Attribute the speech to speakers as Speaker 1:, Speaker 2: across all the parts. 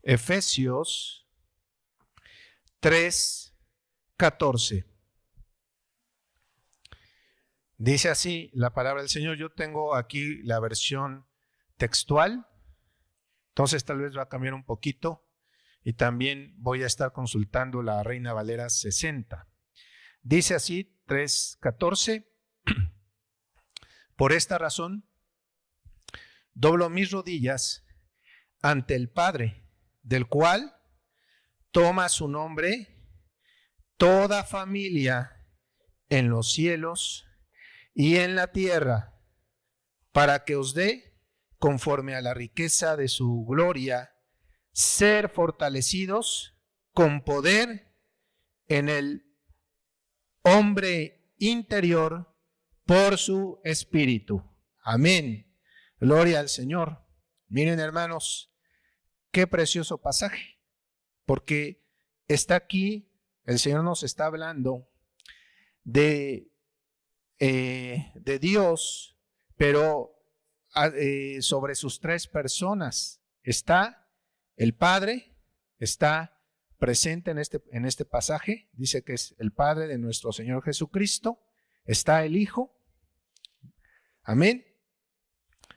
Speaker 1: Efesios 3:14. Dice así la palabra del Señor. Yo tengo aquí la versión textual, entonces tal vez va a cambiar un poquito, y también voy a estar consultando la Reina Valera 60. Dice así, 3:14. Por esta razón, doblo mis rodillas ante el Padre, del cual toma su nombre toda familia en los cielos y en la tierra, para que os dé, conforme a la riqueza de su gloria, ser fortalecidos con poder en el hombre interior por su espíritu. Amén. Gloria al Señor. Miren, hermanos, qué precioso pasaje, porque está aquí, el Señor nos está hablando de Dios, pero sobre sus tres personas. Está el Padre, está presente en este pasaje, dice que es el Padre de nuestro Señor Jesucristo, está el Hijo, amén,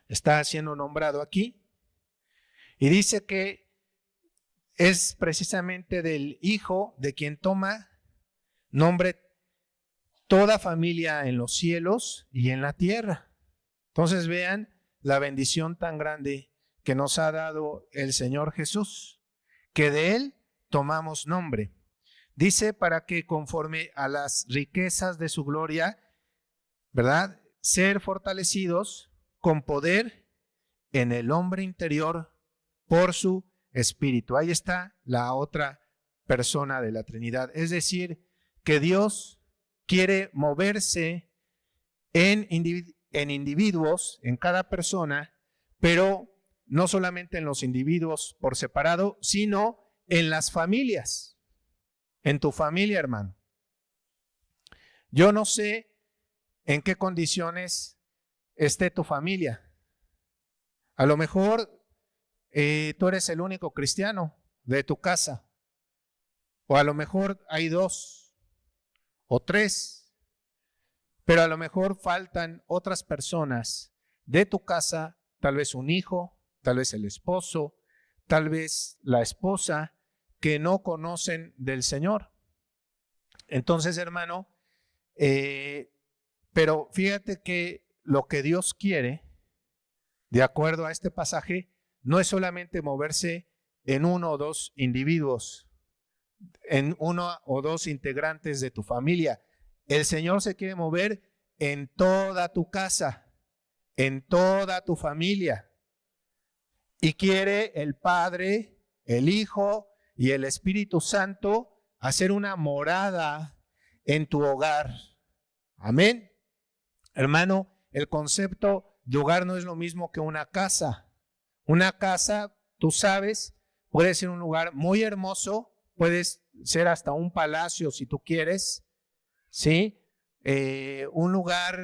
Speaker 1: está siendo nombrado aquí, y dice que es precisamente del Hijo de quien toma nombre toda familia en los cielos y en la tierra. Entonces vean la bendición tan grande que nos ha dado el Señor Jesús, que de Él tomamos nombre. Dice, para que conforme a las riquezas de su gloria, ¿verdad?, ser fortalecidos con poder en el hombre interior por su espíritu. Ahí está la otra persona de la Trinidad. Es decir, que Dios quiere moverse en individuos, en cada persona, pero no solamente en los individuos por separado, sino en las familias, en tu familia, hermano. Yo no sé en qué condiciones esté tu familia. A lo mejor tú eres el único cristiano de tu casa, o a lo mejor hay 2 o 3, pero a lo mejor faltan otras personas de tu casa, tal vez un hijo, tal vez el esposo, tal vez la esposa, que no conocen del Señor. Entonces, hermano, pero fíjate que lo que Dios quiere, de acuerdo a este pasaje, no es solamente moverse en 1 o 2 individuos, en 1 o 2 integrantes de tu familia. El Señor se quiere mover en toda tu casa, en toda tu familia. Y quiere el Padre, el Hijo y el Espíritu Santo hacer una morada en tu hogar. Amén. Hermano, el concepto de hogar no es lo mismo que una casa. Una casa, tú sabes, puede ser un lugar muy hermoso, puede ser hasta un palacio si tú quieres, ¿sí? Un lugar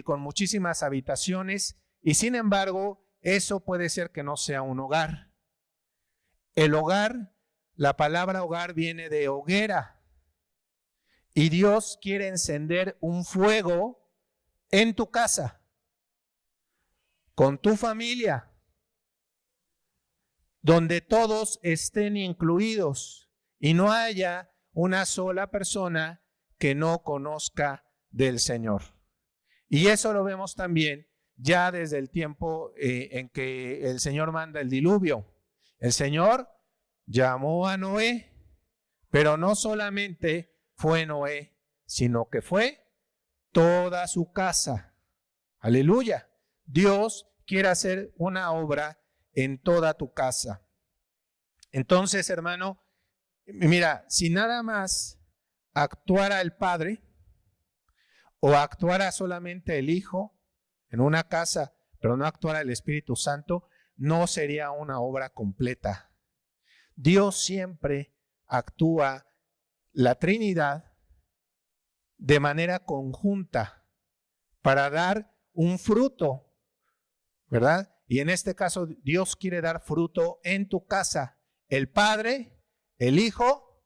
Speaker 1: con muchísimas habitaciones, y sin embargo, eso puede ser que no sea un hogar. El hogar, la palabra hogar viene de hoguera, y Dios quiere encender un fuego en tu casa, con tu familia, donde todos estén incluidos y no haya una sola persona que no conozca del Señor. Y eso lo vemos también ya desde el tiempo en que el Señor manda el diluvio. El Señor llamó a Noé, pero no solamente fue Noé, sino que fue toda su casa. Aleluya. Dios quiere hacer una obra en toda tu casa. Entonces, hermano, mira, si nada más actuara el Padre o actuara solamente el Hijo en una casa, pero no actuara el Espíritu Santo, no sería una obra completa. Dios siempre actúa, la Trinidad, de manera conjunta para dar un fruto, ¿verdad? Y en este caso, Dios quiere dar fruto en tu casa, el Padre, el Hijo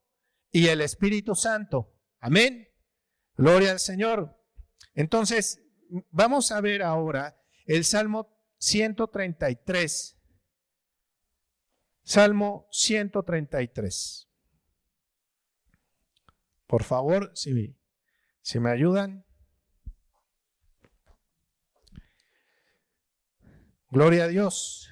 Speaker 1: y el Espíritu Santo. Amén. Gloria al Señor. Entonces, vamos a ver ahora el Salmo 133. Salmo 133. Por favor, si me ayudan. Gloria a Dios.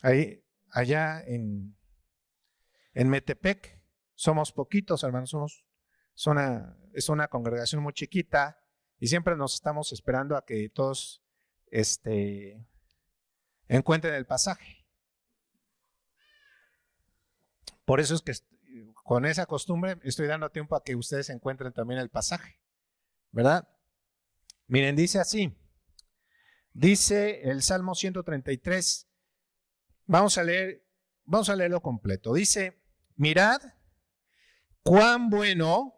Speaker 1: Ahí, allá en Metepec, somos poquitos, hermanos, es una congregación muy chiquita y siempre nos estamos esperando a que todos encuentren el pasaje. Por eso es que con esa costumbre estoy dando tiempo a que ustedes encuentren también el pasaje, ¿verdad? Miren, dice así, dice el Salmo 133, vamos a leerlo completo. Dice, mirad cuán bueno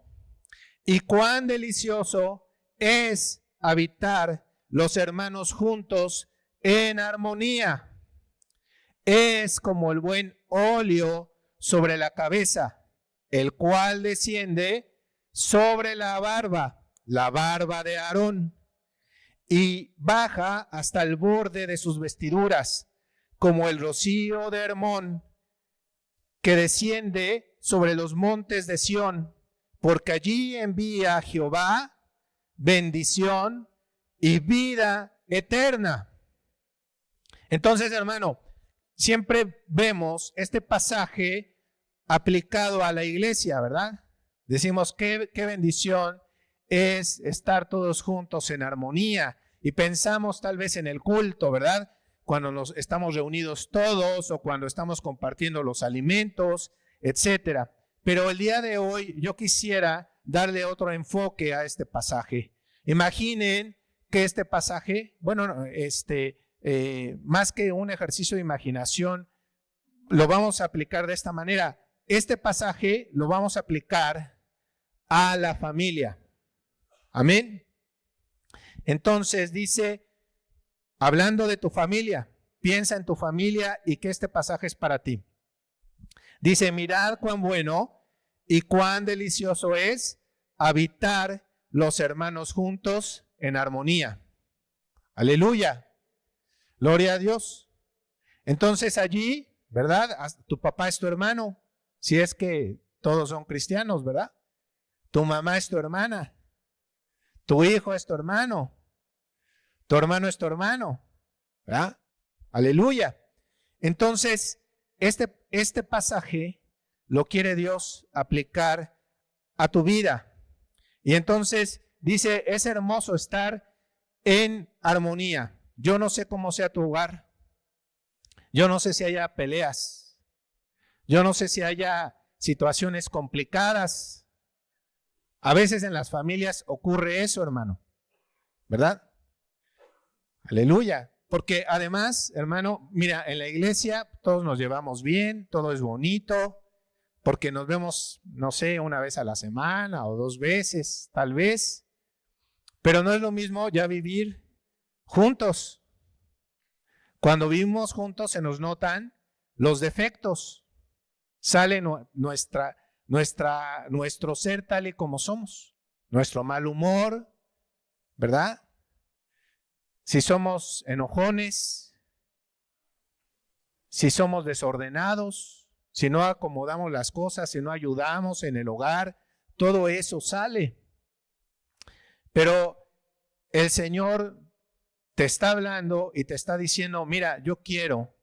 Speaker 1: y cuán delicioso es habitar los hermanos juntos en armonía. Es como el buen óleo sobre la cabeza, el cual desciende sobre la barba de Aarón, y baja hasta el borde de sus vestiduras, como el rocío de Hermón, que desciende sobre los montes de Sión, porque allí envía a Jehová bendición y vida eterna. Entonces, hermano, siempre vemos este pasaje aplicado a la iglesia, ¿verdad? Decimos qué bendición es estar todos juntos en armonía, y pensamos tal vez en el culto, ¿verdad? Cuando nos estamos reunidos todos o cuando estamos compartiendo los alimentos, etcétera. Pero el día de hoy yo quisiera darle otro enfoque a este pasaje. Imaginen que este pasaje, más que un ejercicio de imaginación, lo vamos a aplicar de esta manera. Este pasaje lo vamos a aplicar a la familia. Amén. Entonces dice, hablando de tu familia, piensa en tu familia y que este pasaje es para ti. Dice, mirad cuán bueno y cuán delicioso es habitar los hermanos juntos en armonía. Aleluya. Gloria a Dios. Entonces allí, ¿verdad? Tu papá es tu hermano, si es que todos son cristianos, ¿verdad? Tu mamá es tu hermana. Tu hijo es tu hermano es tu hermano, ¿verdad? Aleluya. Entonces, este pasaje lo quiere Dios aplicar a tu vida. Y entonces dice, es hermoso estar en armonía. Yo no sé cómo sea tu hogar. Yo no sé si haya peleas. Yo no sé si haya situaciones complicadas. A veces en las familias ocurre eso, hermano, ¿verdad? Aleluya. Porque además, hermano, mira, en la iglesia todos nos llevamos bien, todo es bonito, porque nos vemos, no sé, una vez a la semana o 2 veces, tal vez. Pero no es lo mismo ya vivir juntos. Cuando vivimos juntos se nos notan los defectos. Sale nuestro ser tal y como somos, nuestro mal humor, ¿verdad? Si somos enojones, si somos desordenados, si no acomodamos las cosas, si no ayudamos en el hogar, todo eso sale. Pero el Señor te está hablando y te está diciendo, mira, yo quiero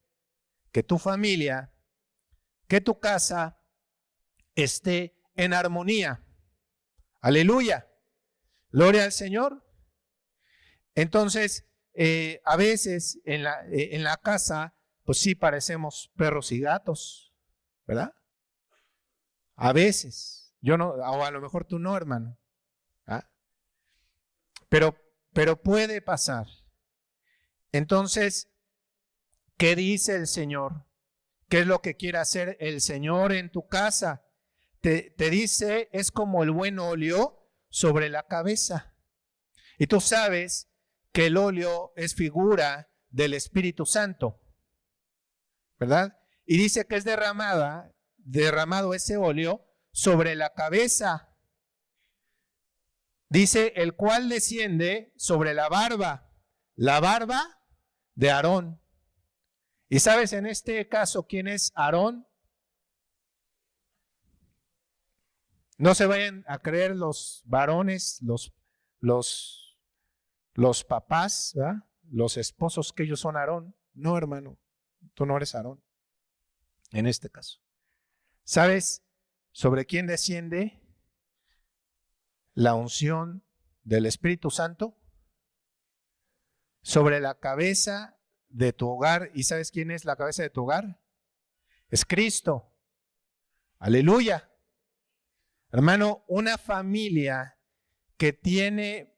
Speaker 1: que tu familia, que tu casa esté en armonía. Aleluya. Gloria al Señor. Entonces, a veces en la casa, pues sí parecemos perros y gatos, ¿verdad? A veces. Yo no, o a lo mejor tú no, hermano. ¿Ah? Pero puede pasar. Entonces, ¿qué dice el Señor? ¿Qué es lo que quiere hacer el Señor en tu casa? te dice, es como el buen óleo sobre la cabeza. Y tú sabes que el óleo es figura del Espíritu Santo, ¿verdad? Y dice que es derramado ese óleo sobre la cabeza. Dice, el cual desciende sobre la barba de Aarón. Y sabes en este caso quién es Aarón. No se vayan a creer los varones, los papás, ¿verdad? Los esposos, que ellos son Aarón. No, hermano, tú no eres Aarón en este caso. ¿Sabes sobre quién desciende la unción del Espíritu Santo? Sobre la cabeza de tu hogar. ¿Y sabes quién es la cabeza de tu hogar? Es Cristo. Aleluya. Hermano, una familia que tiene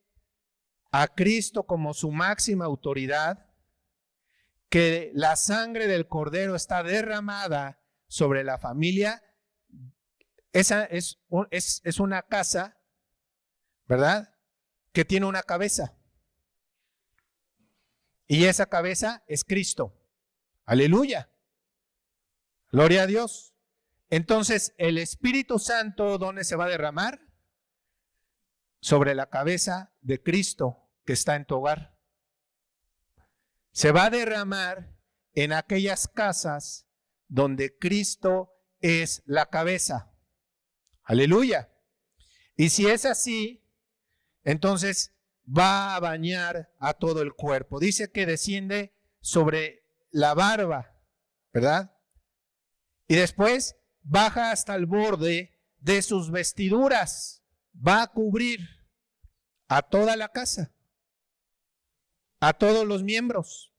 Speaker 1: a Cristo como su máxima autoridad, que la sangre del Cordero está derramada sobre la familia, esa es una casa, ¿verdad? Que tiene una cabeza. Y esa cabeza es Cristo. Aleluya. Gloria a Dios. Entonces, el Espíritu Santo, ¿dónde se va a derramar? Sobre la cabeza de Cristo que está en tu hogar. Se va a derramar en aquellas casas donde Cristo es la cabeza. Aleluya. Y si es así, entonces va a bañar a todo el cuerpo. Dice que desciende sobre la barba, ¿verdad? Y después baja hasta el borde de sus vestiduras. Va a cubrir a toda la casa, a todos los miembros,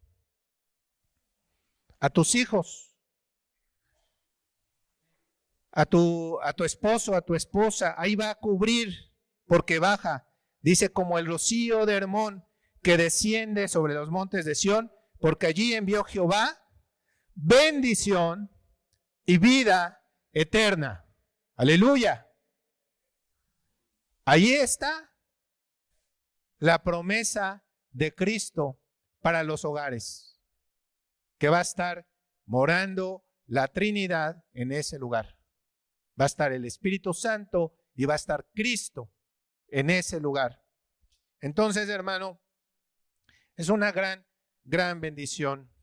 Speaker 1: a tus hijos, a tu esposo, a tu esposa. Ahí va a cubrir porque baja. Dice, como el rocío de Hermón que desciende sobre los montes de Sión, porque allí envió Jehová bendición y vida eterna. Aleluya. Ahí está la promesa de Cristo para los hogares, que va a estar morando la Trinidad en ese lugar. Va a estar el Espíritu Santo y va a estar Cristo en ese lugar. Entonces, hermano, es una gran bendición.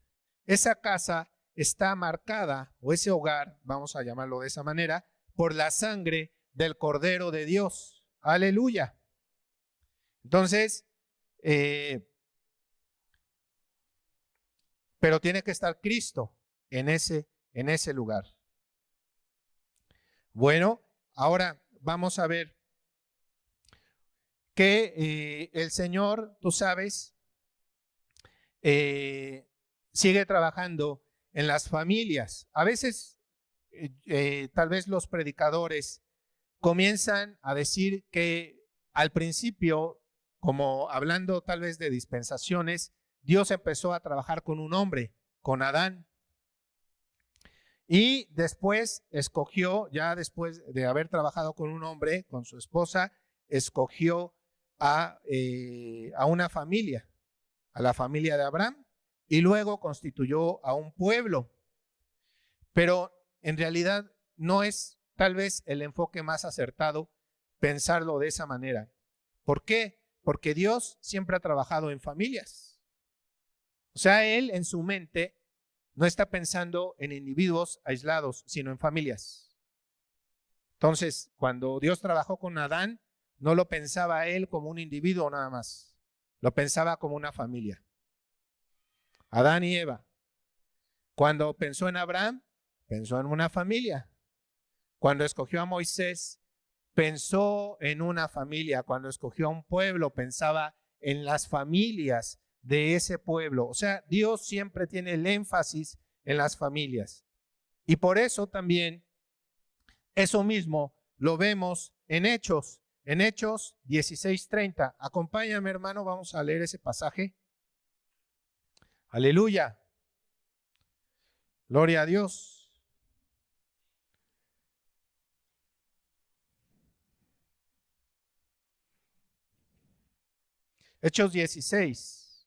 Speaker 1: Esa casa está marcada, o ese hogar, vamos a llamarlo de esa manera, por la sangre del Cordero de Dios. Aleluya. Entonces, pero tiene que estar Cristo en ese lugar. Bueno, ahora vamos a ver que el Señor, tú sabes, sigue trabajando en las familias. A veces, tal vez los predicadores comienzan a decir que al principio, como hablando tal vez de dispensaciones, Dios empezó a trabajar con un hombre, con Adán. Y después escogió, ya después de haber trabajado con un hombre, con su esposa, escogió a una familia, a la familia de Abraham, y luego constituyó a un pueblo. Pero en realidad no es tal vez el enfoque más acertado pensarlo de esa manera. ¿Por qué? Porque Dios siempre ha trabajado en familias. O sea, Él en su mente no está pensando en individuos aislados, sino en familias. Entonces, cuando Dios trabajó con Adán, no lo pensaba Él como un individuo nada más. Lo pensaba como una familia. Adán y Eva. Cuando pensó en Abraham, pensó en una familia. Cuando escogió a Moisés, pensó en una familia. Cuando escogió a un pueblo, pensaba en las familias de ese pueblo. O sea, Dios siempre tiene el énfasis en las familias. Y por eso también, eso mismo lo vemos en Hechos 16:30. Acompáñame, hermano, vamos a leer ese pasaje. Aleluya. Gloria a Dios. Hechos 16.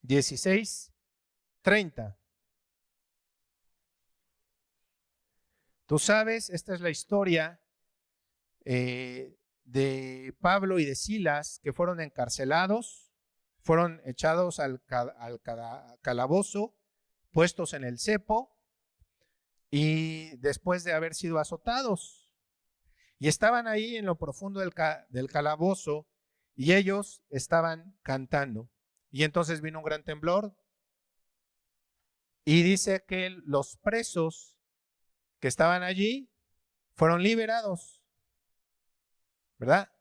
Speaker 1: Dieciséis, 30. Tú sabes, esta es la historia de Pablo y de Silas, que fueron encarcelados, fueron echados al calabozo, puestos en el cepo, y después de haber sido azotados. Y estaban ahí en lo profundo del calabozo, y ellos estaban cantando. Y entonces vino un gran temblor, y dice que los presos que estaban allí fueron liberados, ¿verdad?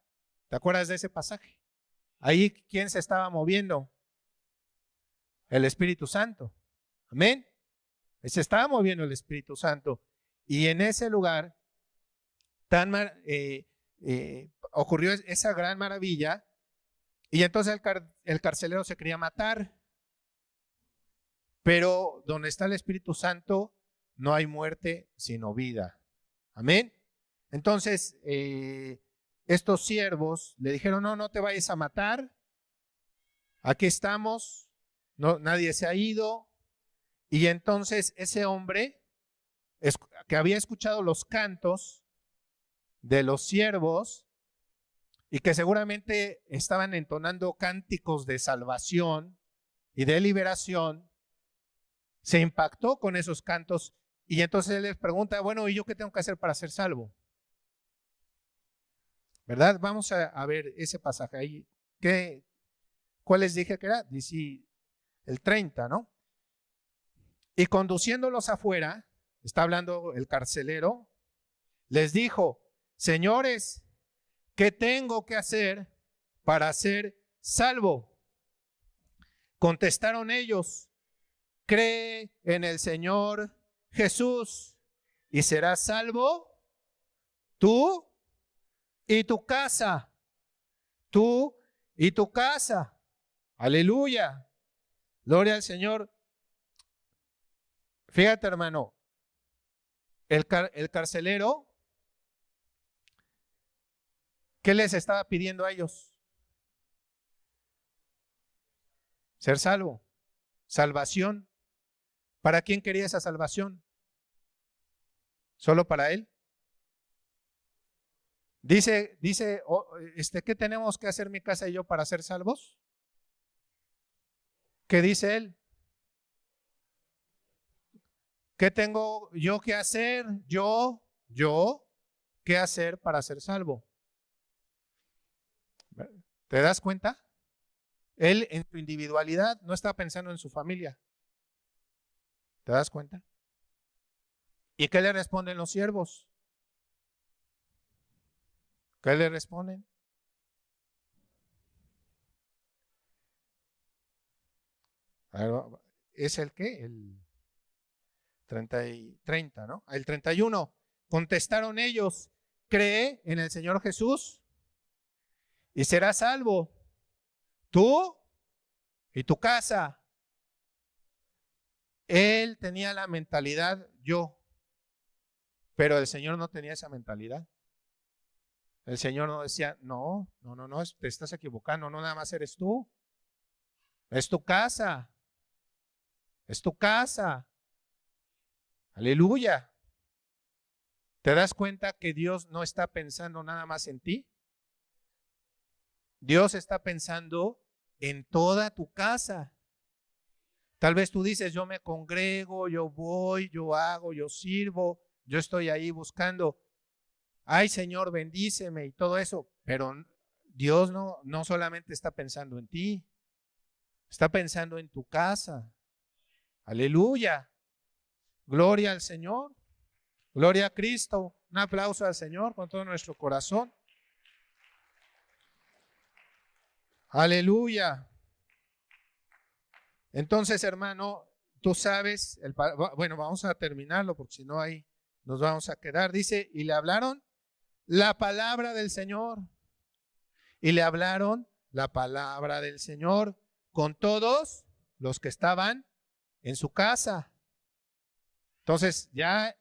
Speaker 1: ¿Te acuerdas de ese pasaje? Ahí, ¿quién se estaba moviendo? El Espíritu Santo. Amén. Se estaba moviendo el Espíritu Santo. Y en ese lugar ocurrió esa gran maravilla. Y entonces el carcelero se quería matar. Pero donde está el Espíritu Santo no hay muerte sino vida. Amén. Entonces, estos siervos le dijeron, no te vayas a matar. Aquí estamos. No, nadie se ha ido. Y entonces ese hombre que había escuchado los cantos de los siervos y que seguramente estaban entonando cánticos de salvación y de liberación, se impactó con esos cantos y entonces él les pregunta, bueno, ¿y yo qué tengo que hacer para ser salvo? ¿Verdad? Vamos a ver ese pasaje ahí. ¿Cuál les dije que era? Dice el 30, ¿no? Y conduciéndolos afuera, está hablando el carcelero, les dijo, señores, ¿qué tengo que hacer para ser salvo? Contestaron ellos, cree en el Señor Jesús y serás salvo tú y tu casa. Tú y tu casa. Aleluya. Gloria al Señor. Fíjate, hermano, el carcelero, ¿qué les estaba pidiendo a ellos? Ser salvo, salvación. ¿Para quién quería esa salvación? ¿Solo para él? Dice, ¿qué tenemos que hacer mi casa y yo para ser salvos? ¿Qué dice él? ¿Qué tengo yo que hacer? ¿Qué hacer para ser salvo? ¿Te das cuenta? Él en su individualidad no está pensando en su familia. ¿Te das cuenta? ¿Y qué le responden los siervos? ¿Qué le responden? A ver, ¿es el qué? El 30, ¿no? El 31. Contestaron ellos, cree en el Señor Jesús y serás salvo, tú y tu casa. Él tenía la mentalidad yo, pero el Señor no tenía esa mentalidad. El Señor no decía, no, te estás equivocando, no nada más eres tú. Es tu casa. Es tu casa. Aleluya. ¿Te das cuenta que Dios no está pensando nada más en ti? Dios está pensando en toda tu casa. Tal vez tú dices, yo me congrego, yo voy, yo hago, yo sirvo, yo estoy ahí buscando. Ay, Señor, bendíceme y todo eso. Pero Dios no solamente está pensando en ti, está pensando en tu casa. Aleluya. Gloria al Señor. Gloria a Cristo. Un aplauso al Señor con todo nuestro corazón. Aleluya. Entonces, hermano, tú sabes, bueno, vamos a terminarlo porque si no ahí nos vamos a quedar. Dice, y le hablaron la palabra del Señor. Y le hablaron la palabra del Señor con todos los que estaban en su casa. Entonces, ya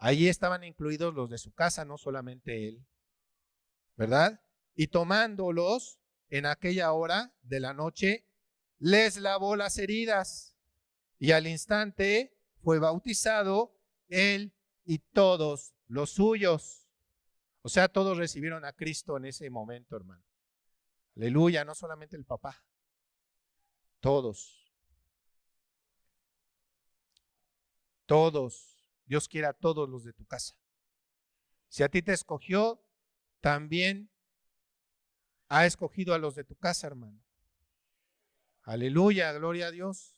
Speaker 1: Allí estaban incluidos los de su casa, no solamente él, ¿verdad? Y tomándolos en aquella hora de la noche, les lavó las heridas y al instante fue bautizado él y todos los suyos. O sea, todos recibieron a Cristo en ese momento, hermano. Aleluya, no solamente el papá, todos, todos. Dios quiere a todos los de tu casa. Si a ti te escogió, también ha escogido a los de tu casa, hermano. Aleluya, gloria a Dios.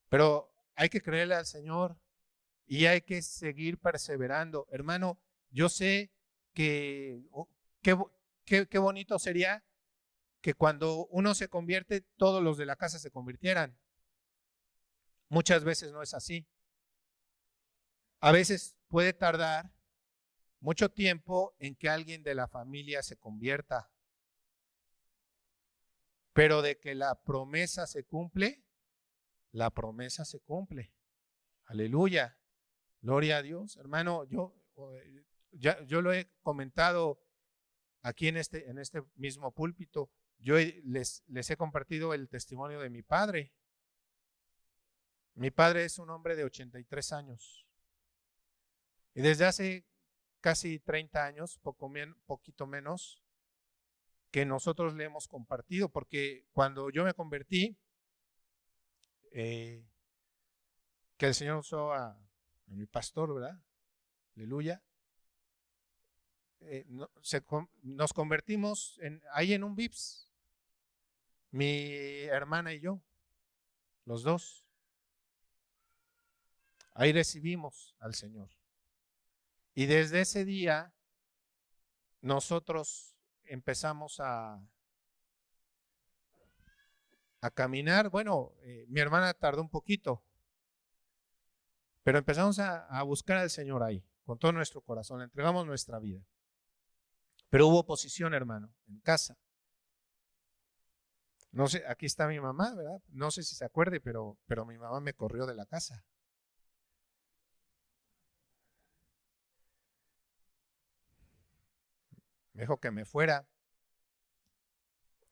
Speaker 1: Pero hay que creerle al Señor y hay que seguir perseverando. Hermano, yo sé que qué bonito sería que cuando uno se convierte, todos los de la casa se convirtieran. Muchas veces no es así. A veces puede tardar mucho tiempo en que alguien de la familia se convierta. Pero de que la promesa se cumple, la promesa se cumple. Aleluya. Gloria a Dios. Hermano, yo lo he comentado aquí en este mismo púlpito. Yo les he compartido el testimonio de mi padre. Mi padre es un hombre de 83 años. Y desde hace casi 30 años, poquito menos, que nosotros le hemos compartido, porque cuando yo me convertí, que el Señor usó a mi pastor, ¿verdad? Aleluya. Nos convertimos ahí en un VIPS, mi hermana y yo, los dos. Ahí recibimos al Señor. Y desde ese día nosotros empezamos a caminar. Bueno, mi hermana tardó un poquito, pero empezamos a buscar al Señor ahí, con todo nuestro corazón, le entregamos nuestra vida. Pero hubo oposición, hermano, en casa. No sé, aquí está mi mamá, ¿verdad? No sé si se acuerde, pero mi mamá me corrió de la casa. Me dijo que me fuera.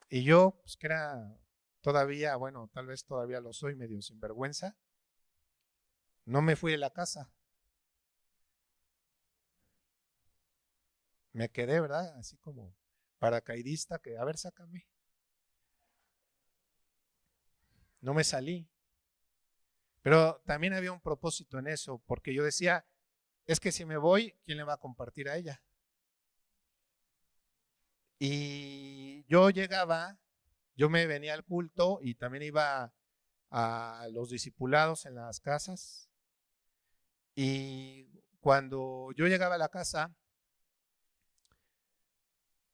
Speaker 1: Y yo, pues que era todavía, bueno, tal vez todavía lo soy, medio sinvergüenza, no me fui de la casa. Me quedé, ¿verdad? Así como paracaidista, que a ver, sácame. No me salí. Pero también había un propósito en eso, porque yo decía, es que si me voy, ¿quién le va a compartir a ella? Y yo me venía al culto y también iba a los discipulados en las casas. Y cuando yo llegaba a la casa,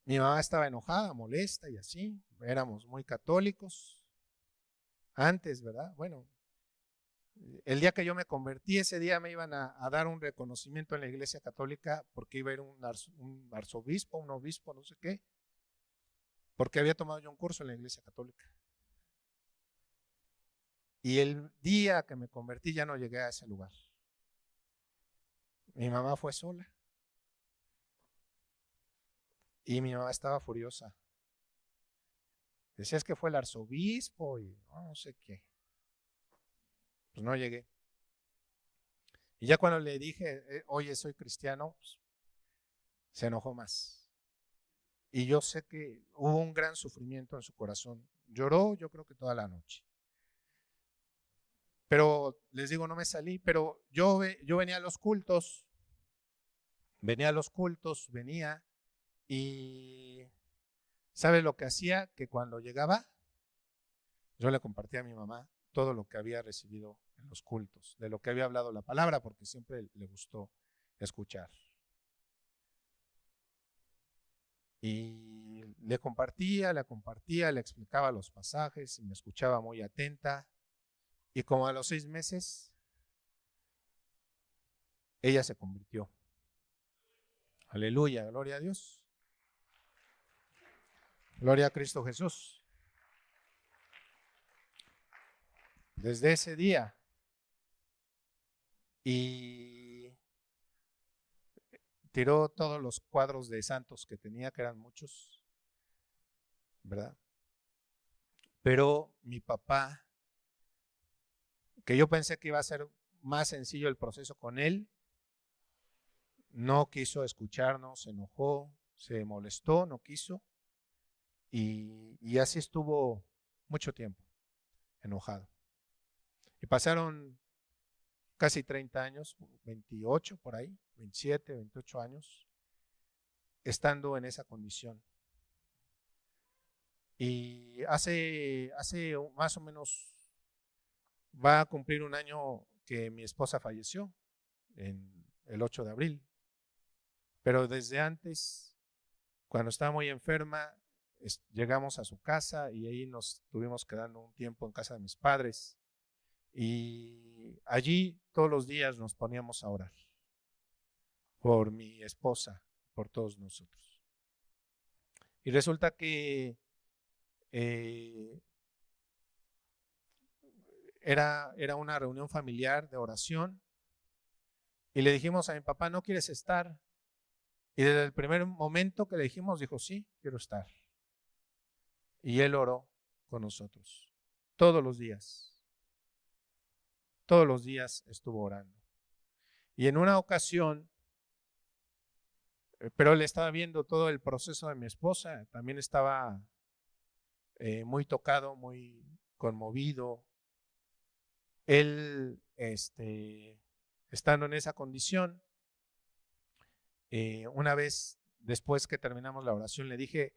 Speaker 1: mi mamá estaba enojada, molesta y así. Éramos muy católicos antes, ¿verdad? Bueno, el día que yo me convertí, ese día me iban a dar un reconocimiento en la iglesia católica porque iba a ir un arzobispo, un obispo, no sé qué, porque había tomado yo un curso en la iglesia católica. Y el día que me convertí ya no llegué a ese lugar. Mi mamá fue sola. Y mi mamá estaba furiosa. Decías que fue el arzobispo y no sé qué. Pues no llegué. Y ya cuando le dije, oye, soy cristiano, pues, se enojó más. Y yo sé que hubo un gran sufrimiento en su corazón. Lloró, yo creo que toda la noche. Pero les digo, no me salí, pero yo venía a los cultos, venía y ¿sabe lo que hacía? Que cuando llegaba, yo le compartía a mi mamá todo lo que había recibido en los cultos, de lo que había hablado la palabra, porque siempre le gustó escuchar. Y le compartía, le explicaba los pasajes y me escuchaba muy atenta. Y como a los 6 meses, ella se convirtió. Aleluya, gloria a Dios. Gloria a Cristo Jesús. Desde ese día. Y tiró todos los cuadros de santos que tenía, que eran muchos, ¿verdad? Pero mi papá, que yo pensé que iba a ser más sencillo el proceso con él, no quiso escucharnos, se enojó, se molestó, no quiso, y así estuvo mucho tiempo enojado. Y pasaron casi 30 años, 28 por ahí, 27, 28 años, estando en esa condición. Y hace más o menos, va a cumplir un año que mi esposa falleció, en el 8 de abril. Pero desde antes, cuando estaba muy enferma, llegamos a su casa y ahí nos estuvimos quedando un tiempo en casa de mis padres. Y allí todos los días nos poníamos a orar por mi esposa, por todos nosotros. Y resulta que era una reunión familiar de oración y le dijimos a mi papá, ¿no quieres estar? Y desde el primer momento que le dijimos, dijo, sí, quiero estar. Y él oró con nosotros todos los días. Todos los días estuvo orando. Y en una ocasión, pero él estaba viendo todo el proceso de mi esposa, también estaba muy tocado, muy conmovido. Él, estando en esa condición, una vez después que terminamos la oración, le dije,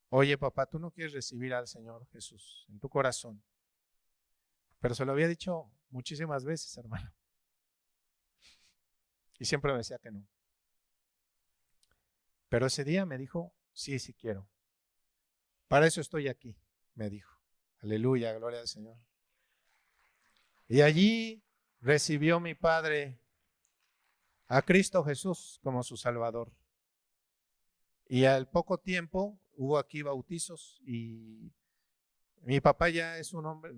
Speaker 1: oye papá, ¿tú no quieres recibir al Señor Jesús en tu corazón? Pero se lo había dicho muchísimas veces, hermano. Y siempre me decía que no. Pero ese día me dijo, sí, sí quiero. Para eso estoy aquí, me dijo. Aleluya, gloria al Señor. Y allí recibió mi padre a Cristo Jesús como su Salvador. Y al poco tiempo hubo aquí bautizos y mi papá ya es un hombre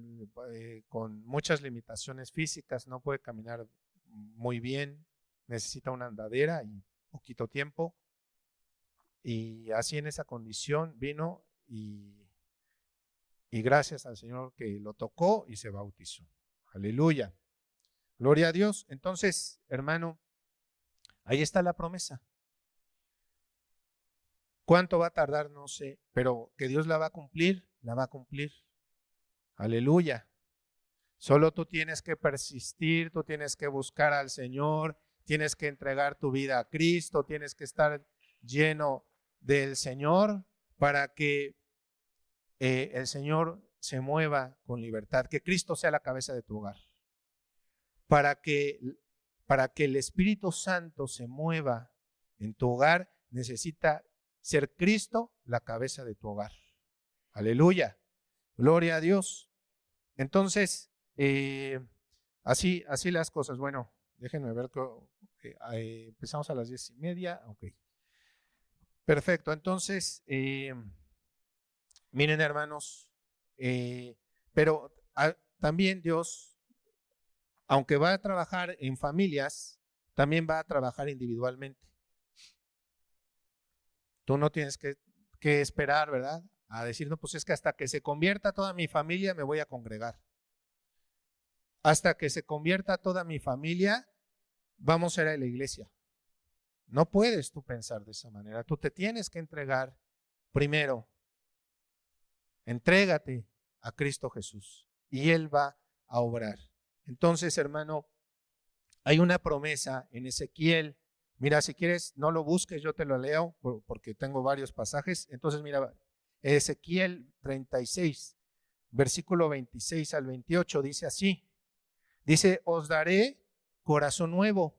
Speaker 1: con muchas limitaciones físicas, no puede caminar muy bien, necesita una andadera y poquito tiempo. Y así en esa condición vino y gracias al Señor que lo tocó y se bautizó. Aleluya. Gloria a Dios. Entonces, hermano, ahí está la promesa. ¿Cuánto va a tardar? No sé, pero que Dios la va a cumplir, la va a cumplir. Aleluya. Solo tú tienes que persistir, tú tienes que buscar al Señor, tienes que entregar tu vida a Cristo, tienes que estar lleno del Señor para que el Señor se mueva con libertad, que Cristo sea la cabeza de tu hogar. Para que el Espíritu Santo se mueva en tu hogar, necesita ser Cristo la cabeza de tu hogar. Aleluya. Gloria a Dios. Entonces, así las cosas. Bueno, déjenme ver que empezamos a las 10:30. Ok. Perfecto. Entonces, miren, hermanos, pero también Dios, aunque va a trabajar en familias, también va a trabajar individualmente. Tú no tienes que esperar, ¿verdad? A decir, no, pues es que hasta que se convierta toda mi familia me voy a congregar. Hasta que se convierta toda mi familia, vamos a ir a la iglesia. No puedes tú pensar de esa manera. Tú te tienes que entregar primero. Entrégate a Cristo Jesús y Él va a obrar. Entonces, hermano, hay una promesa en Ezequiel. Mira, si quieres, no lo busques, yo te lo leo porque tengo varios pasajes. Entonces, mira, Ezequiel 36, versículo 26 al 28, dice así. Dice, os daré corazón nuevo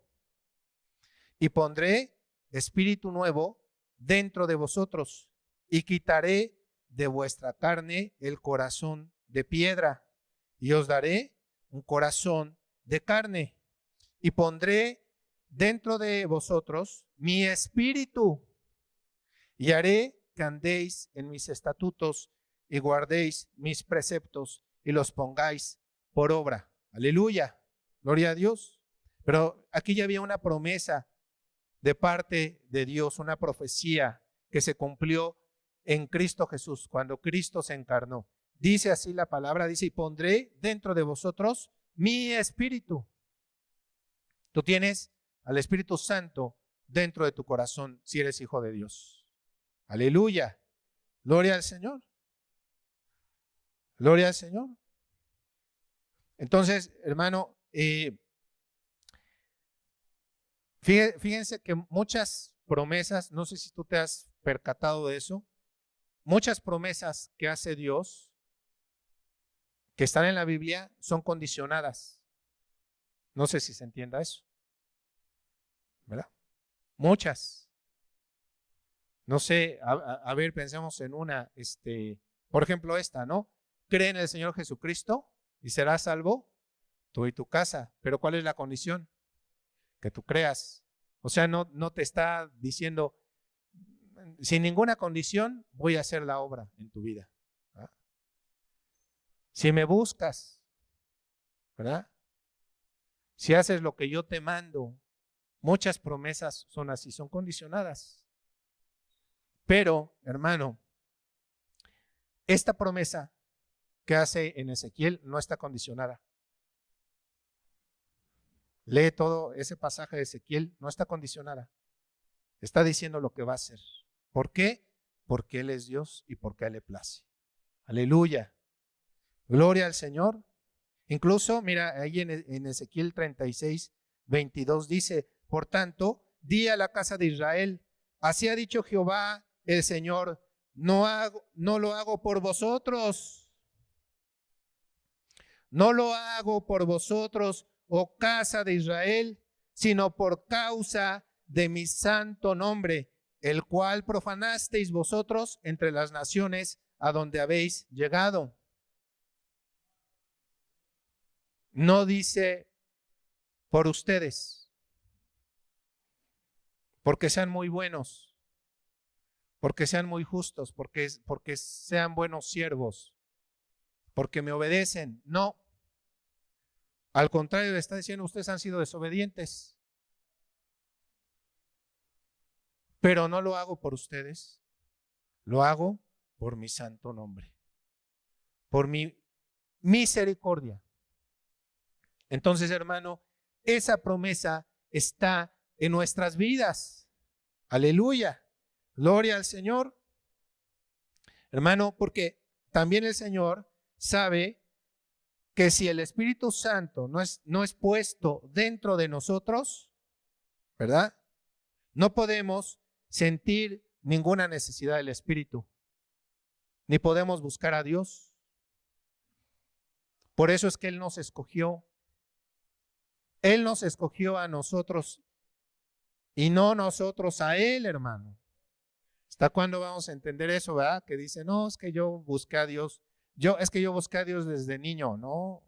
Speaker 1: y pondré espíritu nuevo dentro de vosotros y quitaré de vuestra carne el corazón de piedra y os daré un corazón de carne y pondré dentro de vosotros mi espíritu y haré que andéis en mis estatutos y guardéis mis preceptos y los pongáis por obra. Aleluya, gloria a Dios. Pero aquí ya había una promesa de parte de Dios, una profecía que se cumplió en Cristo Jesús, cuando Cristo se encarnó. Dice así la palabra, dice, y pondré dentro de vosotros mi espíritu. Tú tienes al Espíritu Santo dentro de tu corazón si eres hijo de Dios. Aleluya. Gloria al Señor. Gloria al Señor. Entonces, hermano, fíjense que muchas promesas, no sé si tú te has percatado de eso, muchas promesas que hace Dios, que están en la Biblia, son condicionadas. No sé si se entienda eso, ¿verdad? Muchas. No sé, a ver, pensemos en una, por ejemplo esta, ¿no? Cree en el Señor Jesucristo y serás salvo tú y tu casa. Pero ¿cuál es la condición? Que tú creas. O sea, no te está diciendo, sin ninguna condición voy a hacer la obra en tu vida. ¿Verdad? Si me buscas, ¿verdad? Si haces lo que yo te mando, muchas promesas son así, son condicionadas. Pero, hermano, esta promesa que hace en Ezequiel no está condicionada. Lee todo ese pasaje de Ezequiel, no está condicionada. Está diciendo lo que va a hacer. ¿Por qué? Porque Él es Dios y porque a Él le place. Aleluya. Gloria al Señor. Incluso, mira, ahí en Ezequiel 36, 22 dice, por tanto, di a la casa de Israel, así ha dicho Jehová el Señor, no lo hago por vosotros. No lo hago por vosotros, oh casa de Israel, sino por causa de mi santo nombre, el cual profanasteis vosotros entre las naciones a donde habéis llegado. No dice por ustedes, porque sean muy buenos, porque sean muy justos, porque sean buenos siervos, porque me obedecen. No. Al contrario, le está diciendo, ustedes han sido desobedientes. Pero no lo hago por ustedes, lo hago por mi santo nombre, por mi misericordia. Entonces, hermano, esa promesa está en nuestras vidas. Aleluya. Gloria al Señor. Hermano, porque también el Señor sabe que si el Espíritu Santo no es puesto dentro de nosotros, ¿verdad? No podemos sentir ninguna necesidad del Espíritu, ni podemos buscar a Dios. Por eso es que Él nos escogió. Él nos escogió a nosotros y no nosotros a Él, hermano. ¿Hasta cuándo vamos a entender eso, verdad? Que dice, no, es que yo busqué a Dios. Es que yo busqué a Dios desde niño. No,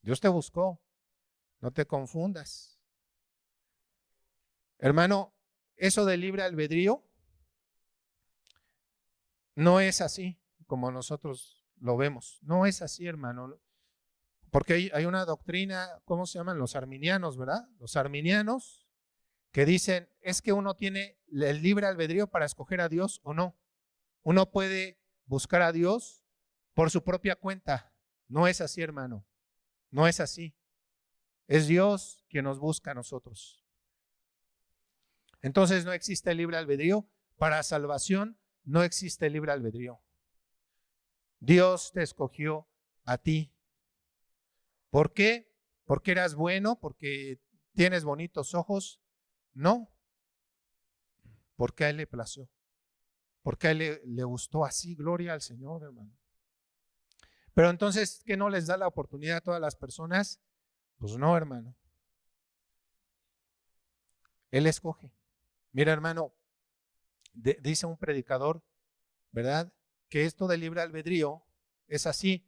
Speaker 1: Dios te buscó. No te confundas. Hermano, eso del libre albedrío no es así como nosotros lo vemos. No es así, hermano. Porque hay una doctrina, ¿cómo se llaman? Los arminianos, ¿verdad? Los arminianos que dicen, es que uno tiene el libre albedrío para escoger a Dios o no. Uno puede buscar a Dios por su propia cuenta. No es así, hermano. No es así. Es Dios quien nos busca a nosotros. Entonces no existe libre albedrío. Para salvación no existe libre albedrío. Dios te escogió a ti. ¿Por qué? ¿Porque eras bueno? ¿Porque tienes bonitos ojos? No. Porque a Él le plació. Porque a Él le gustó así. Gloria al Señor, hermano. Pero entonces, ¿qué no les da la oportunidad a todas las personas? Pues no, hermano. Él escoge. Mira, hermano, dice un predicador, ¿verdad? Que esto del libre albedrío es así.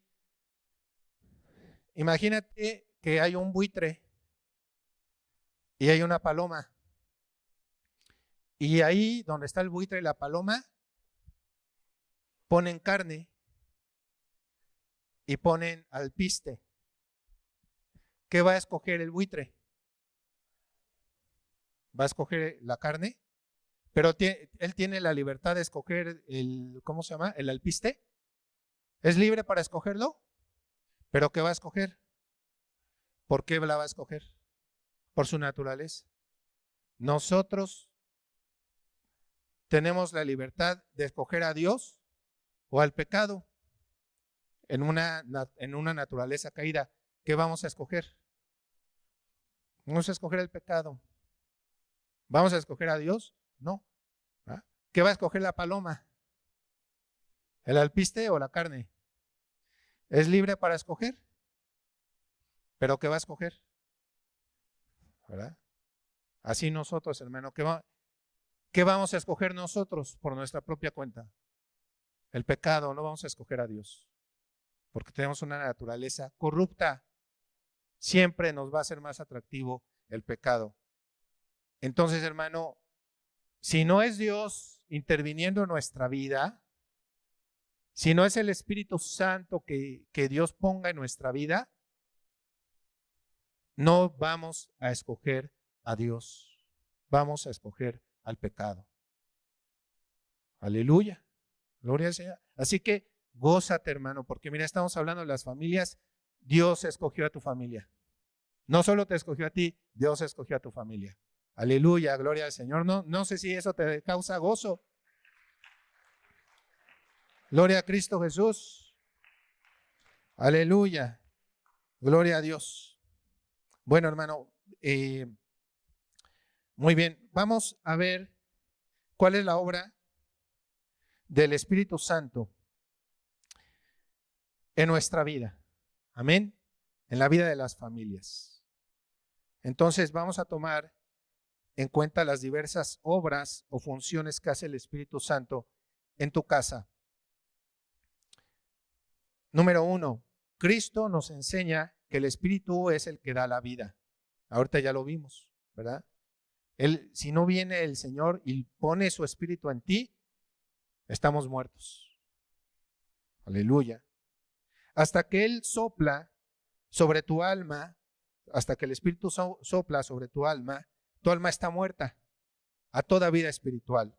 Speaker 1: Imagínate que hay un buitre y hay una paloma. Y ahí donde está el buitre y la paloma, ponen carne y ponen alpiste. ¿Qué va a escoger el buitre? ¿Va a escoger la carne? Pero él tiene la libertad de escoger el, ¿cómo se llama? El alpiste. ¿Es libre para escogerlo? ¿Pero qué va a escoger? ¿Por qué la va a escoger? Por su naturaleza. Nosotros tenemos la libertad de escoger a Dios o al pecado en una naturaleza caída. ¿Qué vamos a escoger? Vamos a escoger el pecado. ¿Vamos a escoger a Dios? No. ¿Ah? ¿Qué va a escoger la paloma? ¿El alpiste o la carne? Es libre para escoger, pero ¿qué va a escoger? ¿Verdad? Así nosotros, hermano, ¿qué vamos a escoger nosotros por nuestra propia cuenta? El pecado, no vamos a escoger a Dios, porque tenemos una naturaleza corrupta. Siempre nos va a ser más atractivo el pecado. Entonces, hermano, si no es Dios interviniendo en nuestra vida, si no es el Espíritu Santo que Dios ponga en nuestra vida, no vamos a escoger a Dios. Vamos a escoger al pecado. Aleluya. Gloria al Señor. Así que gózate, hermano, porque mira, estamos hablando de las familias. Dios escogió a tu familia. No solo te escogió a ti, Dios escogió a tu familia. Aleluya, gloria al Señor. No sé si eso te causa gozo. Gloria a Cristo Jesús. Aleluya. Gloria a Dios. Bueno, hermano, muy bien. Vamos a ver cuál es la obra del Espíritu Santo en nuestra vida. Amén. En la vida de las familias. Entonces vamos a tomar en cuenta las diversas obras o funciones que hace el Espíritu Santo en tu casa. Número 1, Cristo nos enseña que el Espíritu es el que da la vida. Ahorita ya lo vimos, ¿verdad? Si no viene el Señor y pone su Espíritu en ti, estamos muertos. Aleluya. Hasta que Él sopla sobre tu alma, hasta que el Espíritu sopla sobre tu alma está muerta a toda vida espiritual.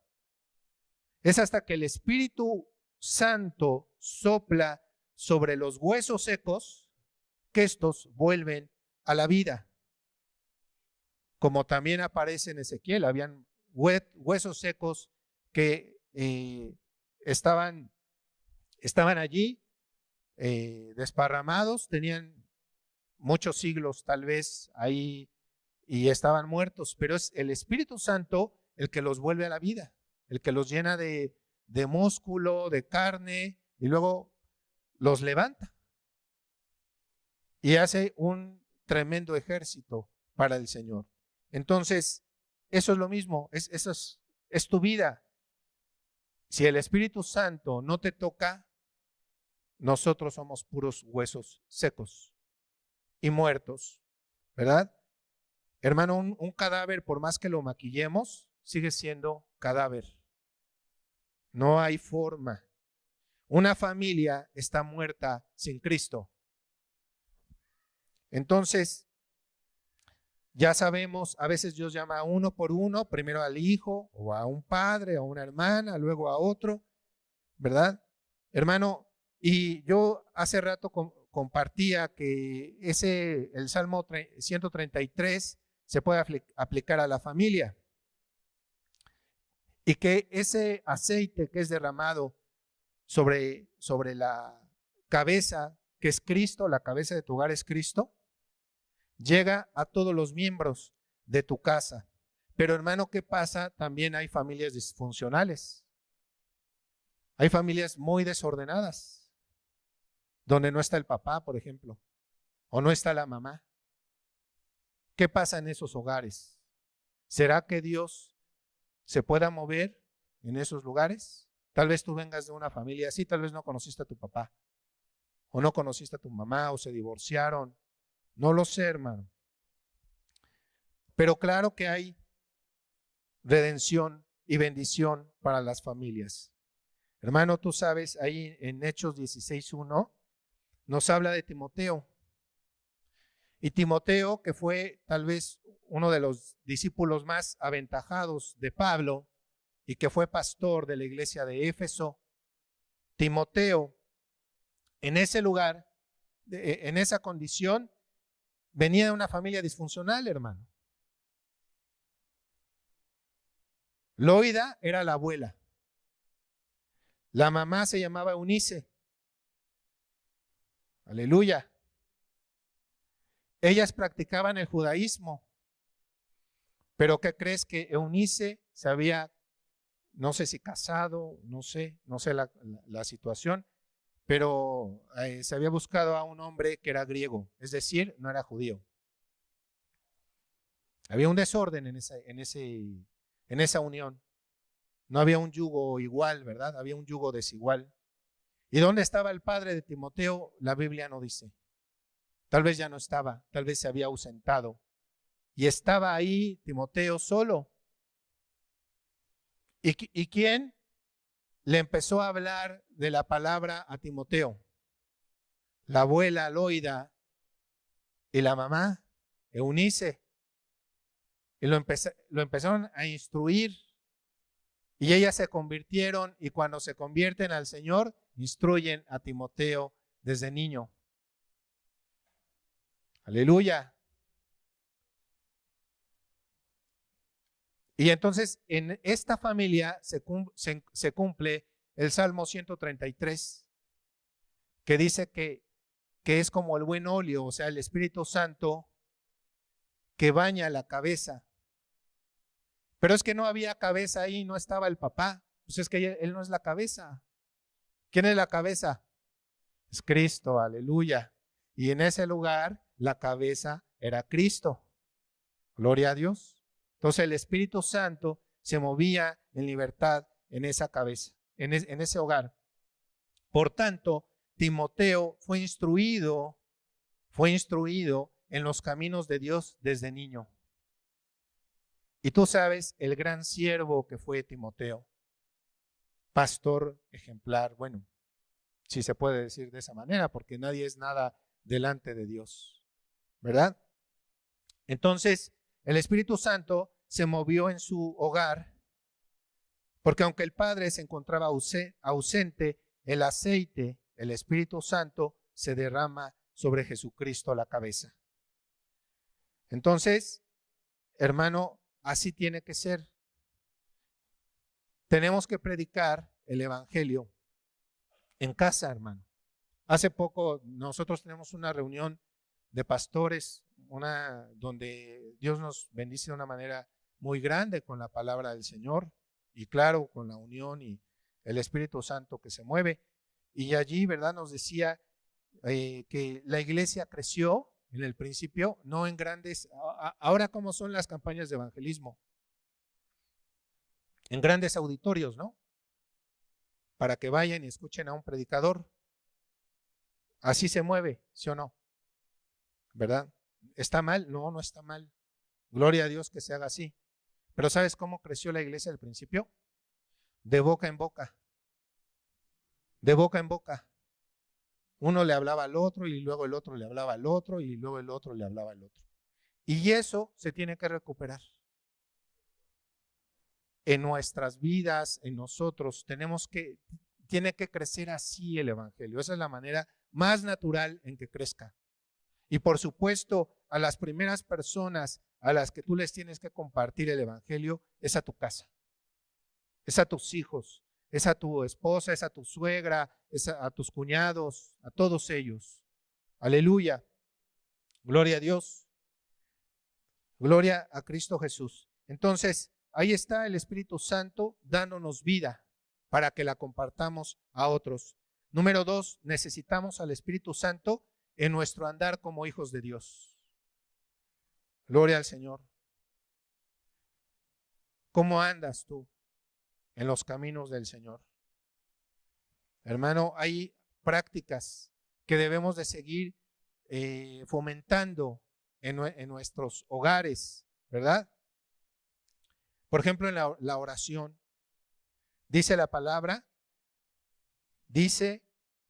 Speaker 1: Es hasta que el Espíritu Santo sopla sobre los huesos secos que estos vuelven a la vida. Como también aparece en Ezequiel, habían huesos secos que estaban allí desparramados, tenían muchos siglos tal vez ahí y estaban muertos, pero es el Espíritu Santo el que los vuelve a la vida, el que los llena de músculo, de carne, y luego los levanta y hace un tremendo ejército para el Señor. Entonces, eso es lo mismo, es tu vida. Si el Espíritu Santo no te toca, nosotros somos puros huesos secos y muertos, ¿verdad? Hermano, un cadáver, por más que lo maquillemos, sigue siendo cadáver. No hay forma. Una familia está muerta sin Cristo. Entonces, ya sabemos, a veces Dios llama a uno por uno, primero al hijo, o a un padre, o a una hermana, luego a otro, ¿verdad? Hermano, y yo hace rato compartía que el Salmo 133 se puede aplicar a la familia. Y que ese aceite que es derramado sobre la cabeza, que es Cristo, la cabeza de tu hogar es Cristo, llega a todos los miembros de tu casa. Pero hermano, ¿qué pasa? También hay familias disfuncionales. Hay familias muy desordenadas, donde no está el papá, por ejemplo, o no está la mamá. ¿Qué pasa en esos hogares? ¿Será que Dios se pueda mover en esos lugares? Tal vez tú vengas de una familia así, tal vez no conociste a tu papá, o no conociste a tu mamá, o se divorciaron. No lo sé, hermano. Pero claro que hay redención y bendición para las familias. Hermano, tú sabes, ahí en Hechos 16:1 nos habla de Timoteo. Y Timoteo, que fue tal vez uno de los discípulos más aventajados de Pablo y que fue pastor de la iglesia de Éfeso, Timoteo, en ese lugar, en esa condición, venía de una familia disfuncional, hermano. Loida era la abuela. La mamá se llamaba Eunice. Aleluya. Ellas practicaban el judaísmo. Pero ¿qué crees? Que Eunice se había, no sé si casado, no sé la situación, pero se había buscado a un hombre que era griego, es decir, no era judío. Había un desorden en esa unión. No había un yugo igual, ¿verdad? Había un yugo desigual. ¿Y dónde estaba el padre de Timoteo? La Biblia no dice. Tal vez ya no estaba, tal vez se había ausentado. Y estaba ahí Timoteo solo. ¿Y quién le empezó a hablar de la palabra a Timoteo? La abuela Loida y la mamá Eunice. Y lo empezaron a instruir. Y ellas se convirtieron, y cuando se convierten al Señor, instruyen a Timoteo desde niño. Aleluya. Y entonces en esta familia se cumple el Salmo 133, que dice que es como el buen óleo, o sea, el Espíritu Santo que baña la cabeza. Pero es que no había cabeza ahí, no estaba el papá. Pues es que él no es la cabeza. ¿Quién es la cabeza? Es Cristo, aleluya. Y en ese lugar la cabeza era Cristo. Gloria a Dios. Entonces el Espíritu Santo se movía en libertad en esa cabeza, en ese hogar. Por tanto, Timoteo fue instruido en los caminos de Dios desde niño. Y tú sabes el gran siervo que fue Timoteo, pastor ejemplar, bueno, si se puede decir de esa manera, porque nadie es nada delante de Dios, ¿verdad? Entonces, el Espíritu Santo se movió en su hogar, porque aunque el Padre se encontraba ausente, el aceite, el Espíritu Santo, se derrama sobre Jesucristo la cabeza. Entonces, hermano, así tiene que ser. Tenemos que predicar el Evangelio en casa, hermano. Hace poco nosotros tenemos una reunión de pastores, donde Dios nos bendice de una manera muy grande con la palabra del Señor y claro, con la unión y el Espíritu Santo que se mueve. Y allí, ¿verdad? Nos decía que la iglesia creció en el principio, no en grandes, ahora como son las campañas de evangelismo, en grandes auditorios, ¿no? Para que vayan y escuchen a un predicador. Así se mueve, ¿sí o no? ¿Verdad? ¿Está mal? No, no está mal. Gloria a Dios que se haga así. Pero ¿sabes cómo creció la iglesia al principio? De boca en boca. De boca en boca. Uno le hablaba al otro y luego el otro le hablaba al otro y luego el otro le hablaba al otro. Y eso se tiene que recuperar. En nuestras vidas, en nosotros, tiene que crecer así el Evangelio. Esa es la manera más natural en que crezca. Y por supuesto, a las primeras personas a las que tú les tienes que compartir el Evangelio es a tu casa, es a tus hijos, es a tu esposa, es a tu suegra, es a tus cuñados, a todos ellos. Aleluya. Gloria a Dios. Gloria a Cristo Jesús. Entonces, ahí está el Espíritu Santo dándonos vida para que la compartamos a otros. Número 2, necesitamos al Espíritu Santo en nuestro andar como hijos de Dios. Gloria al Señor. ¿Cómo andas tú en los caminos del Señor? Hermano, hay prácticas que debemos de seguir fomentando en nuestros hogares, ¿verdad? Por ejemplo, en la oración, dice la palabra, dice,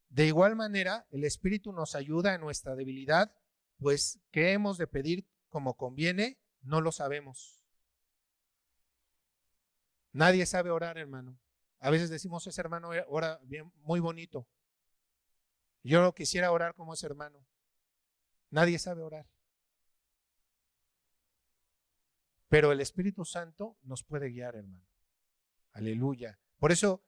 Speaker 1: de igual manera, el Espíritu nos ayuda en nuestra debilidad, pues, ¿qué hemos de pedir como conviene? No lo sabemos. Nadie sabe orar, hermano. A veces decimos, ese hermano ora bien, muy bonito. Yo no quisiera orar como ese hermano. Nadie sabe orar. Pero el Espíritu Santo nos puede guiar, hermano. Aleluya. Por eso,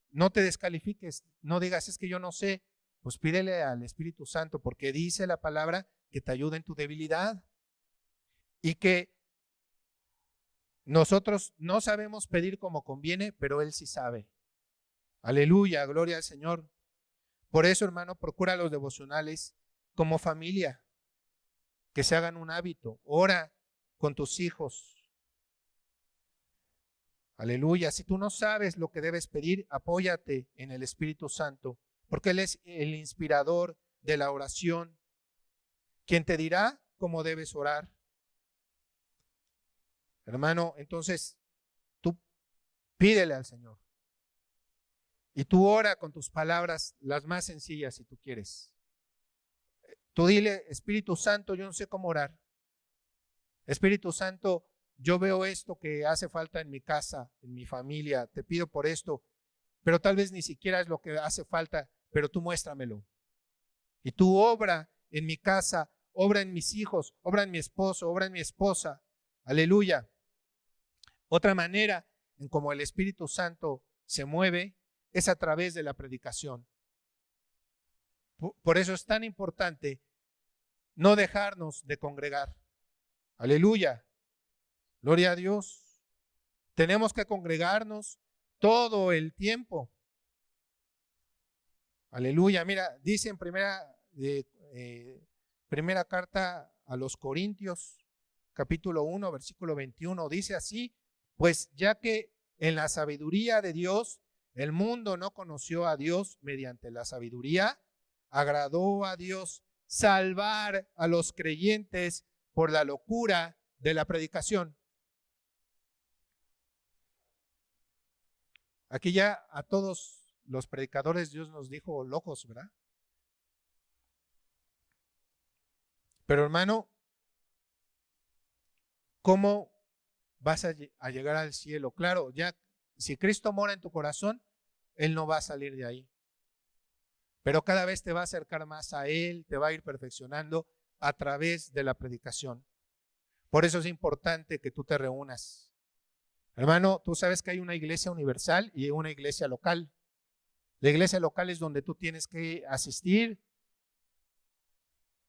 Speaker 1: no te descalifiques, no digas, es que yo no sé. Pues pídele al Espíritu Santo, porque dice la palabra que te ayuda en tu debilidad. Y que nosotros no sabemos pedir como conviene, pero Él sí sabe. Aleluya, gloria al Señor. Por eso, hermano, procura los devocionales como familia, que se hagan un hábito. Ora con tus hijos. Aleluya. Si tú no sabes lo que debes pedir, apóyate en el Espíritu Santo, porque Él es el inspirador de la oración, quien te dirá cómo debes orar. Hermano, entonces tú pídele al Señor. Y tú ora con tus palabras las más sencillas si tú quieres. Tú dile, Espíritu Santo, yo no sé cómo orar. Espíritu Santo, yo veo esto que hace falta en mi casa, en mi familia, te pido por esto, pero tal vez ni siquiera es lo que hace falta, pero tú muéstramelo. Y tú obra en mi casa, obra en mis hijos, obra en mi esposo, obra en mi esposa. Aleluya. Otra manera en cómo el Espíritu Santo se mueve es a través de la predicación. Por eso es tan importante no dejarnos de congregar. Aleluya. Gloria a Dios. Tenemos que congregarnos todo el tiempo. Aleluya. Mira, dice en primera carta a los Corintios, capítulo 1, versículo 21, dice así, pues ya que en la sabiduría de Dios, el mundo no conoció a Dios mediante la sabiduría, agradó a Dios salvar a los creyentes por la locura de la predicación. Aquí ya a todos los predicadores Dios nos dijo locos, ¿verdad? Pero hermano, ¿cómo vas a llegar al cielo? Claro, ya si Cristo mora en tu corazón, Él no va a salir de ahí. Pero cada vez te va a acercar más a Él, te va a ir perfeccionando a través de la predicación. Por eso es importante que tú te reúnas. Hermano, tú sabes que hay una iglesia universal y una iglesia local. La iglesia local es donde tú tienes que asistir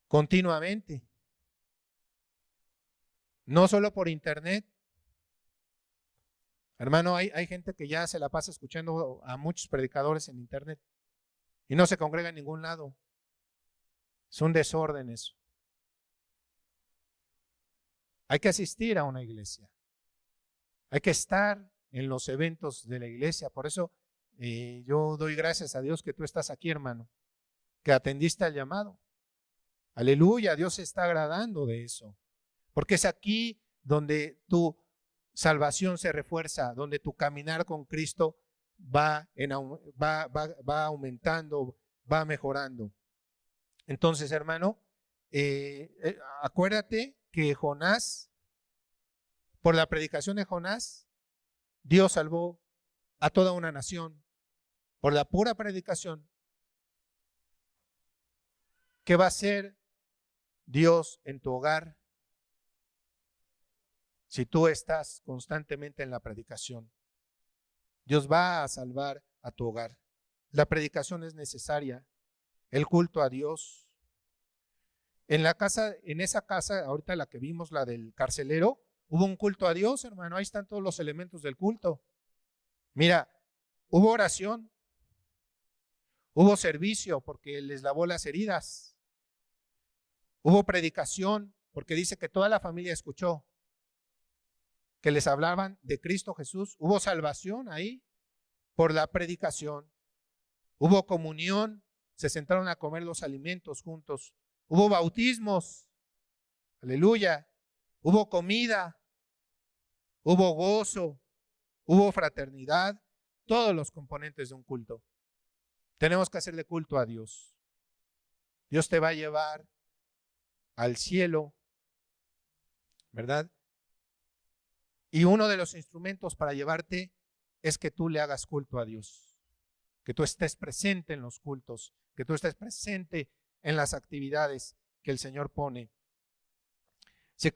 Speaker 1: continuamente. No solo por internet. Hermano, hay gente que ya se la pasa escuchando a muchos predicadores en internet y no se congrega en ningún lado. Es un desorden eso. Hay que asistir a una iglesia. Hay que estar en los eventos de la iglesia. Por eso yo doy gracias a Dios que tú estás aquí, hermano, que atendiste al llamado. Aleluya, Dios se está agradando de eso. Porque es aquí donde tu salvación se refuerza, donde tu caminar con Cristo va aumentando, va mejorando. Entonces, hermano, acuérdate que Jonás, por la predicación de Jonás, Dios salvó a toda una nación. Por la pura predicación. ¿Qué va a hacer Dios en tu hogar si tú estás constantemente en la predicación? Dios va a salvar a tu hogar. La predicación es necesaria. El culto a Dios. En esa casa, ahorita la que vimos, la del carcelero, hubo un culto a Dios, hermano. Ahí están todos los elementos del culto. Mira, hubo oración, hubo servicio porque les lavó las heridas, hubo predicación porque dice que toda la familia escuchó, que les hablaban de Cristo Jesús. Hubo salvación ahí por la predicación. Hubo comunión, se sentaron a comer los alimentos juntos. Hubo bautismos, aleluya. Hubo comida, hubo gozo, hubo fraternidad, todos los componentes de un culto. Tenemos que hacerle culto a Dios. Dios te va a llevar al cielo, ¿verdad? Y uno de los instrumentos para llevarte es que tú le hagas culto a Dios, que tú estés presente en los cultos, que tú estés presente en las actividades que el Señor pone. Si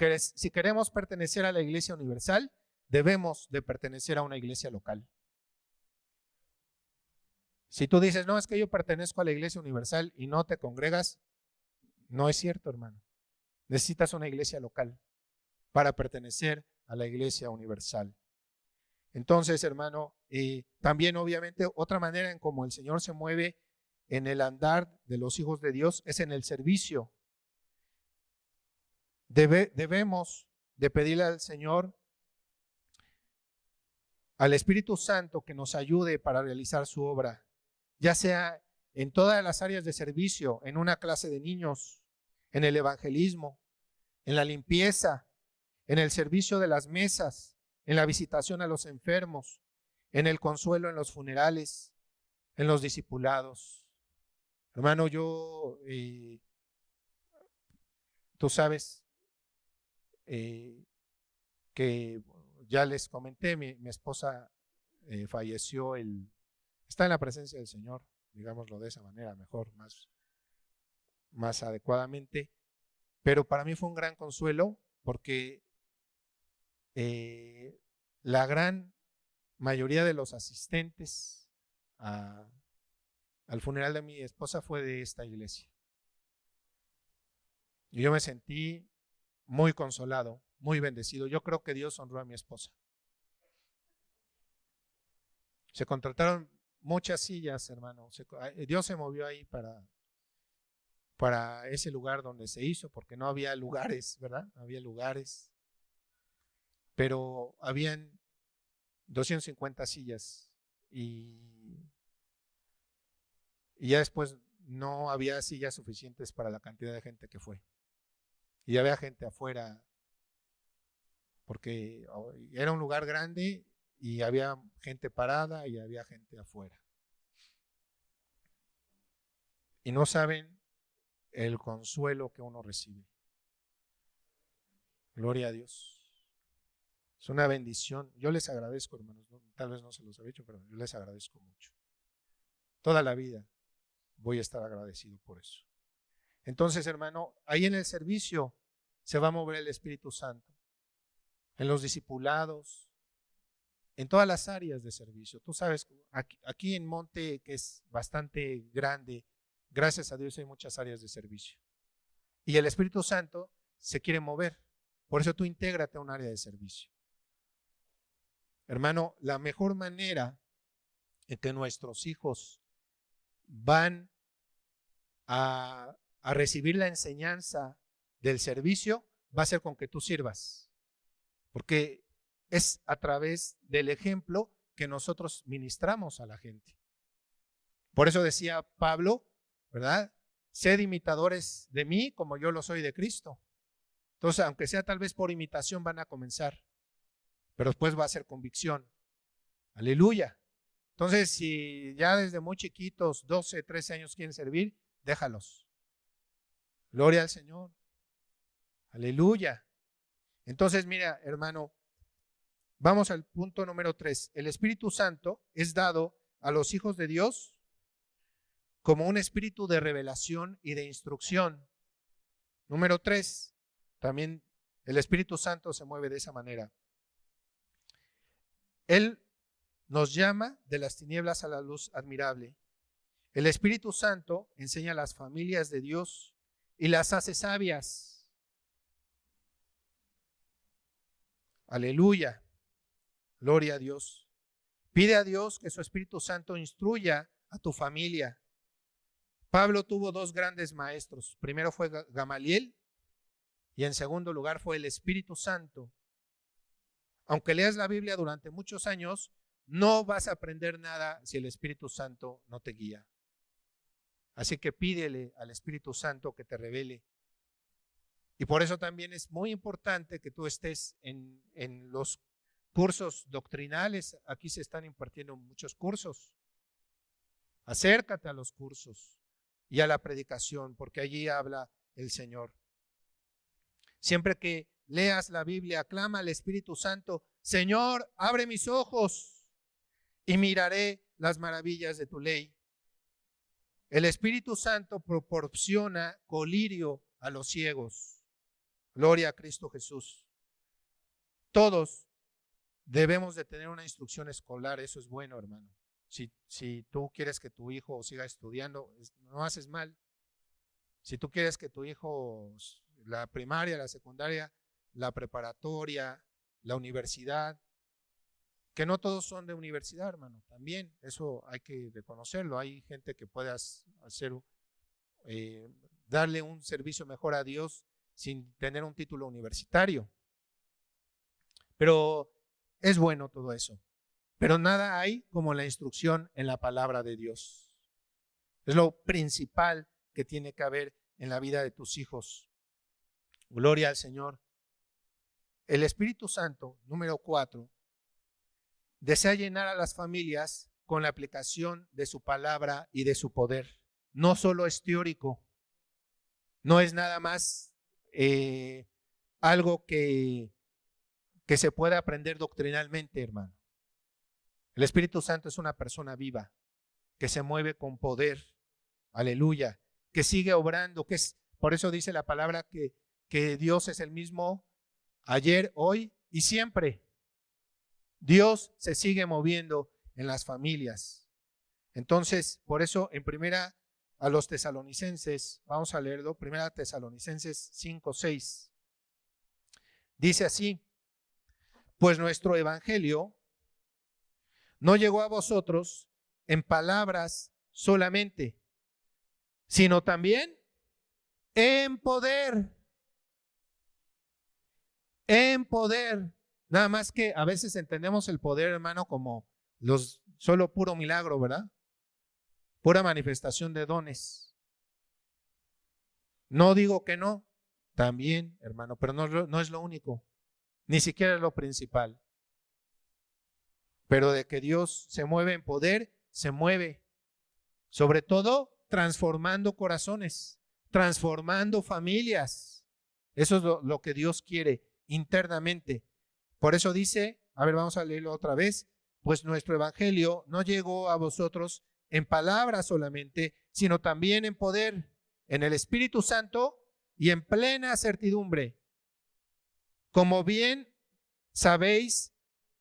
Speaker 1: queremos pertenecer a la iglesia universal, debemos de pertenecer a una iglesia local. Si tú dices, no, es que yo pertenezco a la iglesia universal y no te congregas, no es cierto, hermano. Necesitas una iglesia local para pertenecer a la iglesia universal. Entonces, hermano, también obviamente otra manera en cómo el Señor se mueve en el andar de los hijos de Dios es en el servicio. Debemos de pedirle al Señor, al Espíritu Santo, que nos ayude para realizar su obra, ya sea en todas las áreas de servicio, en una clase de niños, en el evangelismo, en la limpieza, en el servicio de las mesas, en la visitación a los enfermos, en el consuelo en los funerales, en los discipulados. Hermano, tú sabes que ya les comenté, mi esposa falleció, está en la presencia del Señor, digámoslo de esa manera, mejor, más adecuadamente, pero para mí fue un gran consuelo porque la gran mayoría de los asistentes al funeral de mi esposa fue de esta iglesia. Y yo me sentí muy consolado, muy bendecido. Yo creo que Dios honró a mi esposa. Se contrataron muchas sillas, hermano. Dios se movió ahí para ese lugar donde se hizo, porque no había lugares, ¿verdad? No había lugares. Pero habían 250 sillas y ya después no había sillas suficientes para la cantidad de gente que fue. Y había gente afuera, porque era un lugar grande y había gente parada y había gente afuera. Y no saben el consuelo que uno recibe. Gloria a Dios. Es una bendición. Yo les agradezco, hermanos. Tal vez no se los he dicho, pero yo les agradezco mucho. Toda la vida voy a estar agradecido por eso. Entonces, hermano, ahí en el servicio se va a mover el Espíritu Santo. En los discipulados, en todas las áreas de servicio. Tú sabes, aquí en Monte, que es bastante grande, gracias a Dios hay muchas áreas de servicio. Y el Espíritu Santo se quiere mover. Por eso tú intégrate a un área de servicio. Hermano, la mejor manera en que nuestros hijos van a recibir la enseñanza del servicio va a ser con que tú sirvas. Porque es a través del ejemplo que nosotros ministramos a la gente. Por eso decía Pablo, ¿verdad? Sed imitadores de mí como yo lo soy de Cristo. Entonces, aunque sea tal vez por imitación, van a comenzar, pero después va a ser convicción. Aleluya. Entonces, si ya desde muy chiquitos, 12, 13 años quieren servir, déjalos. Gloria al Señor. Aleluya. Entonces, mira, hermano, vamos al punto número 3. El Espíritu Santo es dado a los hijos de Dios como un espíritu de revelación y de instrucción. Número 3, también el Espíritu Santo se mueve de esa manera. Él nos llama de las tinieblas a la luz admirable. El Espíritu Santo enseña a las familias de Dios y las hace sabias. Aleluya. Gloria a Dios. Pide a Dios que su Espíritu Santo instruya a tu familia. Pablo tuvo dos grandes maestros. Primero fue Gamaliel y en segundo lugar fue el Espíritu Santo. Aunque leas la Biblia durante muchos años, no vas a aprender nada si el Espíritu Santo no te guía. Así que pídele al Espíritu Santo que te revele. Y por eso también es muy importante que tú estés en los cursos doctrinales. Aquí se están impartiendo muchos cursos. Acércate a los cursos y a la predicación, porque allí habla el Señor. Siempre que leas la Biblia, clama al Espíritu Santo: Señor, abre mis ojos y miraré las maravillas de tu ley. El Espíritu Santo proporciona colirio a los ciegos. Gloria a Cristo Jesús. Todos debemos de tener una instrucción escolar, eso es bueno, hermano. Si tú quieres que tu hijo siga estudiando, no haces mal. Si tú quieres que tu hijo, la primaria, la secundaria, la preparatoria, la universidad, que no todos son de universidad, hermano, también, eso hay que reconocerlo. Hay gente que puede hacer, darle un servicio mejor a Dios sin tener un título universitario. Pero es bueno todo eso. Pero nada hay como la instrucción en la palabra de Dios. Es lo principal que tiene que haber en la vida de tus hijos. Gloria al Señor. El Espíritu Santo, número 4, desea llenar a las familias con la aplicación de su palabra y de su poder. No solo es teórico, no es nada más algo que se puede aprender doctrinalmente, hermano. El Espíritu Santo es una persona viva, que se mueve con poder, aleluya, que sigue obrando, por eso dice la palabra que Dios es el mismo ayer, hoy y siempre. Dios se sigue moviendo en las familias. Entonces, por eso en primera a los tesalonicenses, vamos a leerlo, primera Tesalonicenses 5:6. Dice así: pues nuestro evangelio no llegó a vosotros en palabras solamente, sino también en poder. En poder. Nada más que a veces entendemos el poder, hermano, como solo puro milagro, ¿verdad? Pura manifestación de dones. No digo que no, también, hermano, pero no es lo único, ni siquiera es lo principal. Pero de que Dios se mueve en poder, se mueve, sobre todo transformando corazones, transformando familias. Eso es lo que Dios quiere internamente. Por eso dice, a ver, vamos a leerlo otra vez: pues nuestro evangelio no llegó a vosotros en palabras solamente, sino también en poder, en el Espíritu Santo y en plena certidumbre. Como bien sabéis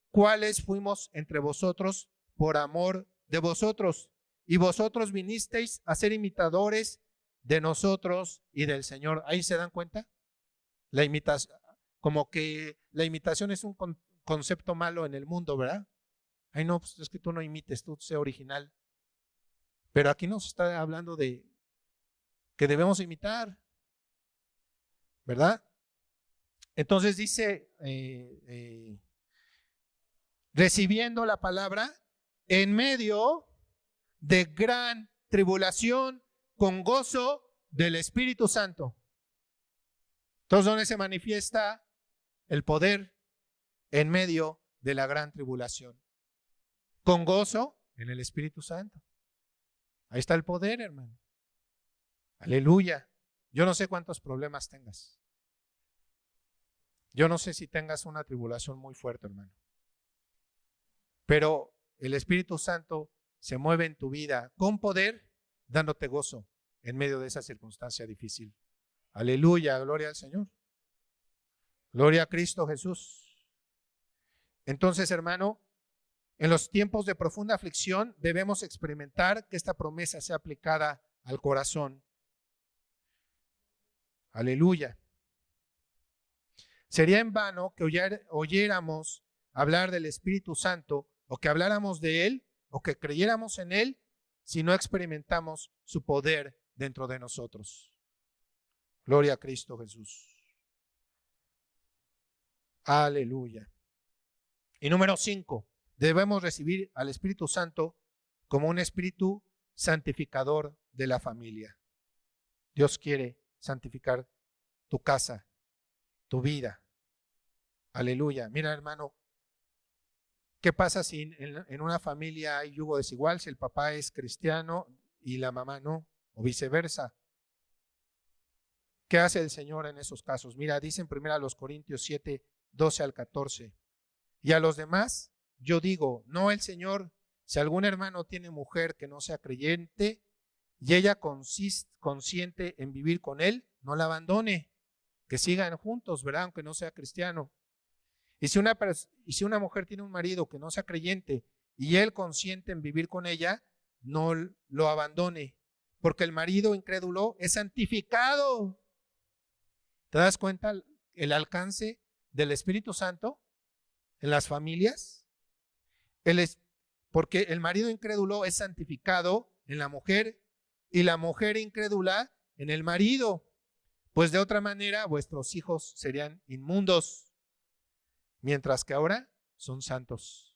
Speaker 1: cuáles fuimos entre vosotros por amor de vosotros, y vosotros vinisteis a ser imitadores de nosotros y del Señor. ¿Ahí se dan cuenta? La imitación, como que la imitación es un concepto malo en el mundo, ¿verdad? Ay, no, pues es que tú no imites, tú sé original. Pero aquí nos está hablando de que debemos imitar, ¿verdad? Entonces dice, recibiendo la palabra en medio de gran tribulación, con gozo del Espíritu Santo. Entonces, ¿dónde se manifiesta el poder? En medio de la gran tribulación. Con gozo en el Espíritu Santo. Ahí está el poder, hermano. Aleluya. Yo no sé cuántos problemas tengas. Yo no sé si tengas una tribulación muy fuerte, hermano. Pero el Espíritu Santo se mueve en tu vida con poder, dándote gozo en medio de esa circunstancia difícil. Aleluya, gloria al Señor. Gloria a Cristo Jesús. Entonces, hermano, en los tiempos de profunda aflicción debemos experimentar que esta promesa sea aplicada al corazón. Aleluya. Sería en vano que oyéramos hablar del Espíritu Santo, o que habláramos de Él, o que creyéramos en Él, si no experimentamos su poder dentro de nosotros. Gloria a Cristo Jesús. Aleluya. Y número 5, debemos recibir al Espíritu Santo como un espíritu santificador de la familia. Dios quiere santificar tu casa, tu vida. Aleluya. Mira, hermano, ¿qué pasa si en una familia hay yugo desigual? Si el papá es cristiano y la mamá no, o viceversa. ¿Qué hace el Señor en esos casos? Mira, dice en 1 Corintios 7, 12 al 14. Y a los demás, yo digo, no el Señor, si algún hermano tiene mujer que no sea creyente y ella consiente en vivir con él, no la abandone, que sigan juntos, ¿verdad? Aunque no sea cristiano. Y si una mujer tiene un marido que no sea creyente y él consiente en vivir con ella, no lo abandone, porque el marido incrédulo es santificado. ¿Te das cuenta el alcance del Espíritu Santo en las familias? Porque el marido incrédulo es santificado en la mujer y la mujer incrédula en el marido. Pues de otra manera vuestros hijos serían inmundos, mientras que ahora son santos.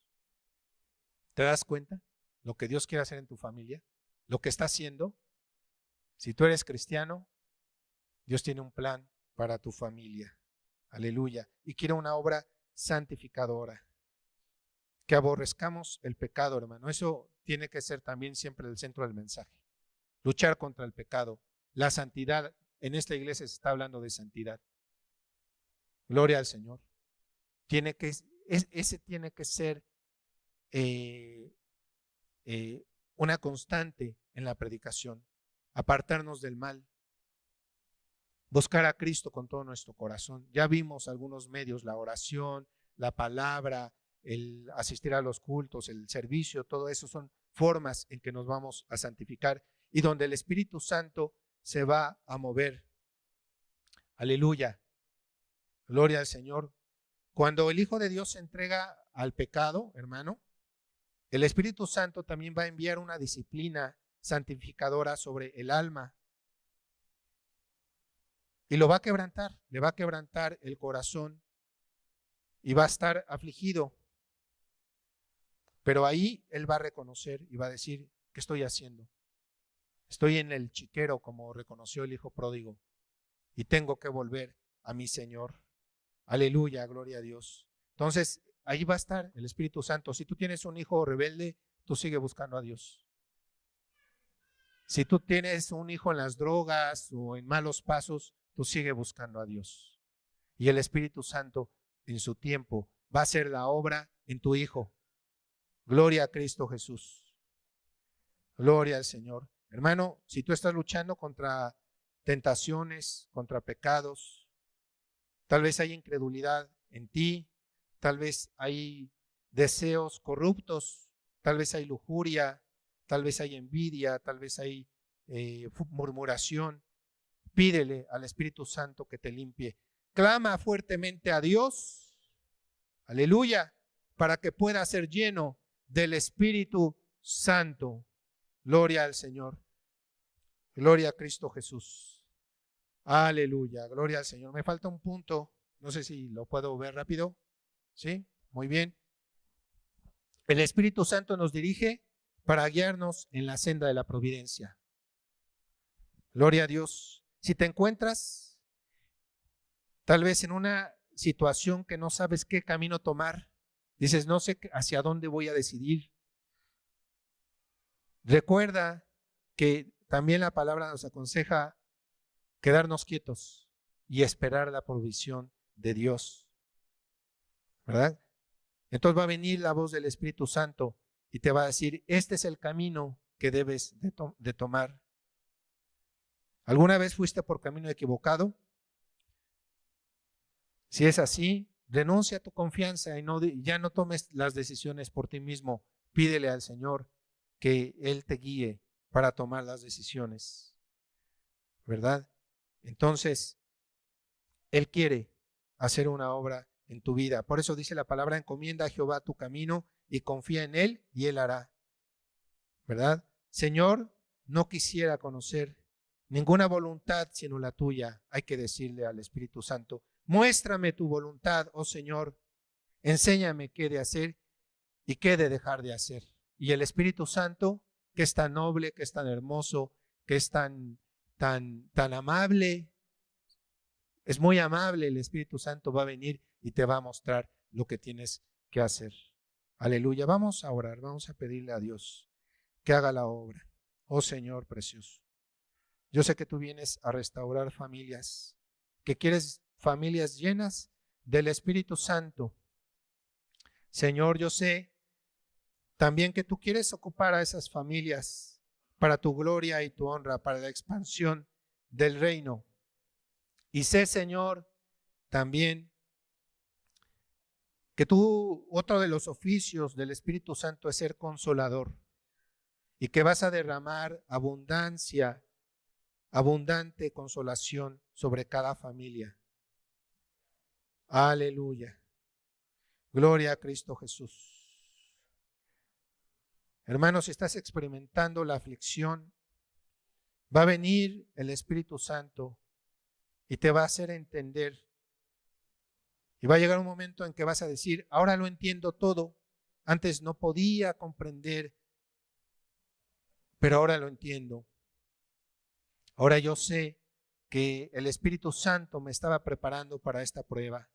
Speaker 1: ¿Te das cuenta lo que Dios quiere hacer en tu familia? Lo que está haciendo. Si tú eres cristiano, Dios tiene un plan para tu familia. Aleluya. Y quiere una obra santificadora. Que aborrezcamos el pecado, hermano. Eso tiene que ser también siempre el centro del mensaje. Luchar contra el pecado. La santidad. En esta iglesia se está hablando de santidad. Gloria al Señor. Ese tiene que ser una constante en la predicación. Apartarnos del mal. Buscar a Cristo con todo nuestro corazón. Ya vimos algunos medios, la oración, la palabra, el asistir a los cultos, el servicio, todo eso son formas en que nos vamos a santificar y donde el Espíritu Santo se va a mover. Aleluya. Gloria al Señor. Cuando el Hijo de Dios se entrega al pecado, hermano, el Espíritu Santo también va a enviar una disciplina santificadora sobre el alma. Y lo va a quebrantar, le va a quebrantar el corazón y va a estar afligido. Pero ahí él va a reconocer y va a decir, ¿qué estoy haciendo? Estoy en el chiquero, como reconoció el hijo pródigo, y tengo que volver a mi Señor. Aleluya, gloria a Dios. Entonces, ahí va a estar el Espíritu Santo. Si tú tienes un hijo rebelde, tú sigue buscando a Dios. Si tú tienes un hijo en las drogas o en malos pasos, tú sigue buscando a Dios. Y el Espíritu Santo, en su tiempo, va a hacer la obra en tu hijo. Gloria a Cristo Jesús. Gloria al Señor. Hermano, si tú estás luchando contra tentaciones, contra pecados, tal vez hay incredulidad en ti, tal vez hay deseos corruptos, tal vez hay lujuria, tal vez hay envidia, tal vez hay murmuración. Pídele al Espíritu Santo que te limpie. Clama fuertemente a Dios, aleluya, para que pueda ser lleno del Espíritu Santo. Gloria al Señor. Gloria a Cristo Jesús. Aleluya, gloria al Señor. Me falta un punto, no sé si lo puedo ver rápido. ¿Sí? Muy bien. El Espíritu Santo nos dirige para guiarnos en la senda de la providencia. Gloria a Dios. Si te encuentras tal vez en una situación que no sabes qué camino tomar, dices, no sé hacia dónde voy a decidir. Recuerda que también la palabra nos aconseja quedarnos quietos y esperar la provisión de Dios, ¿verdad? Entonces va a venir la voz del Espíritu Santo y te va a decir, este es el camino que debes de tomar. ¿Alguna vez fuiste por camino equivocado? Si es así, renuncia a tu confianza y ya no tomes las decisiones por ti mismo. Pídele al Señor que Él te guíe para tomar las decisiones, ¿verdad? Entonces, Él quiere hacer una obra en tu vida. Por eso dice la palabra, encomienda a Jehová tu camino y confía en Él y Él hará, ¿verdad? Señor, no quisiera conocer ninguna voluntad sino la tuya. Hay que decirle al Espíritu Santo, muéstrame tu voluntad, oh Señor, enséñame qué de hacer y qué de dejar de hacer. Y el Espíritu Santo, que es tan noble, que es tan hermoso, que es tan amable, es muy amable, el Espíritu Santo va a venir y te va a mostrar lo que tienes que hacer. Aleluya, vamos a orar, vamos a pedirle a Dios que haga la obra. Oh Señor precioso, Yo sé que tú vienes a restaurar familias, que quieres familias llenas del Espíritu Santo. Señor, yo sé también que tú quieres ocupar a esas familias para tu gloria y tu honra, para la expansión del reino. Y sé, Señor, también que tú, otro de los oficios del Espíritu Santo es ser consolador y que vas a derramar abundante consolación sobre cada familia. Aleluya. Gloria a Cristo Jesús. Hermanos, si estás experimentando la aflicción, va a venir el Espíritu Santo y te va a hacer entender. Y va a llegar un momento en que vas a decir, ahora lo entiendo todo. Antes no podía comprender, pero ahora lo entiendo. Ahora yo sé que el Espíritu Santo me estaba preparando para esta prueba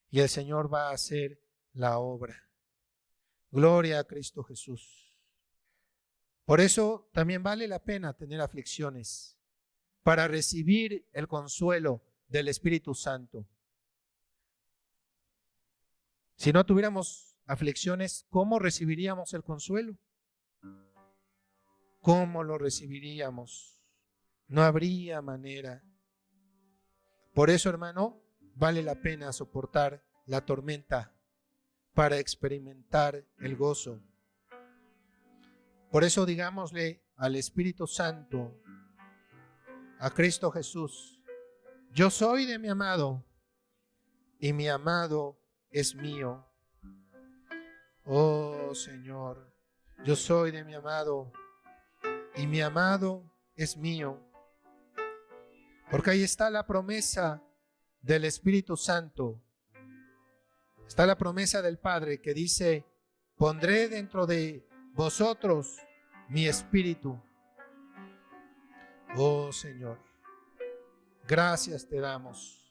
Speaker 1: y el Señor va a hacer la obra. Gloria a Cristo Jesús. Por eso también vale la pena tener aflicciones para recibir el consuelo del Espíritu Santo. Si no tuviéramos aflicciones, ¿cómo recibiríamos el consuelo? ¿Cómo lo recibiríamos? No habría manera. Por eso, hermano, vale la pena soportar la tormenta para experimentar el gozo. Por eso digámosle al Espíritu Santo, a Cristo Jesús, yo soy de mi amado y mi amado es mío. Oh Señor, yo soy de mi amado y mi amado es mío. Porque ahí está la promesa del Espíritu Santo. Está la promesa del Padre que dice, pondré dentro de vosotros mi espíritu. Oh Señor, gracias te damos.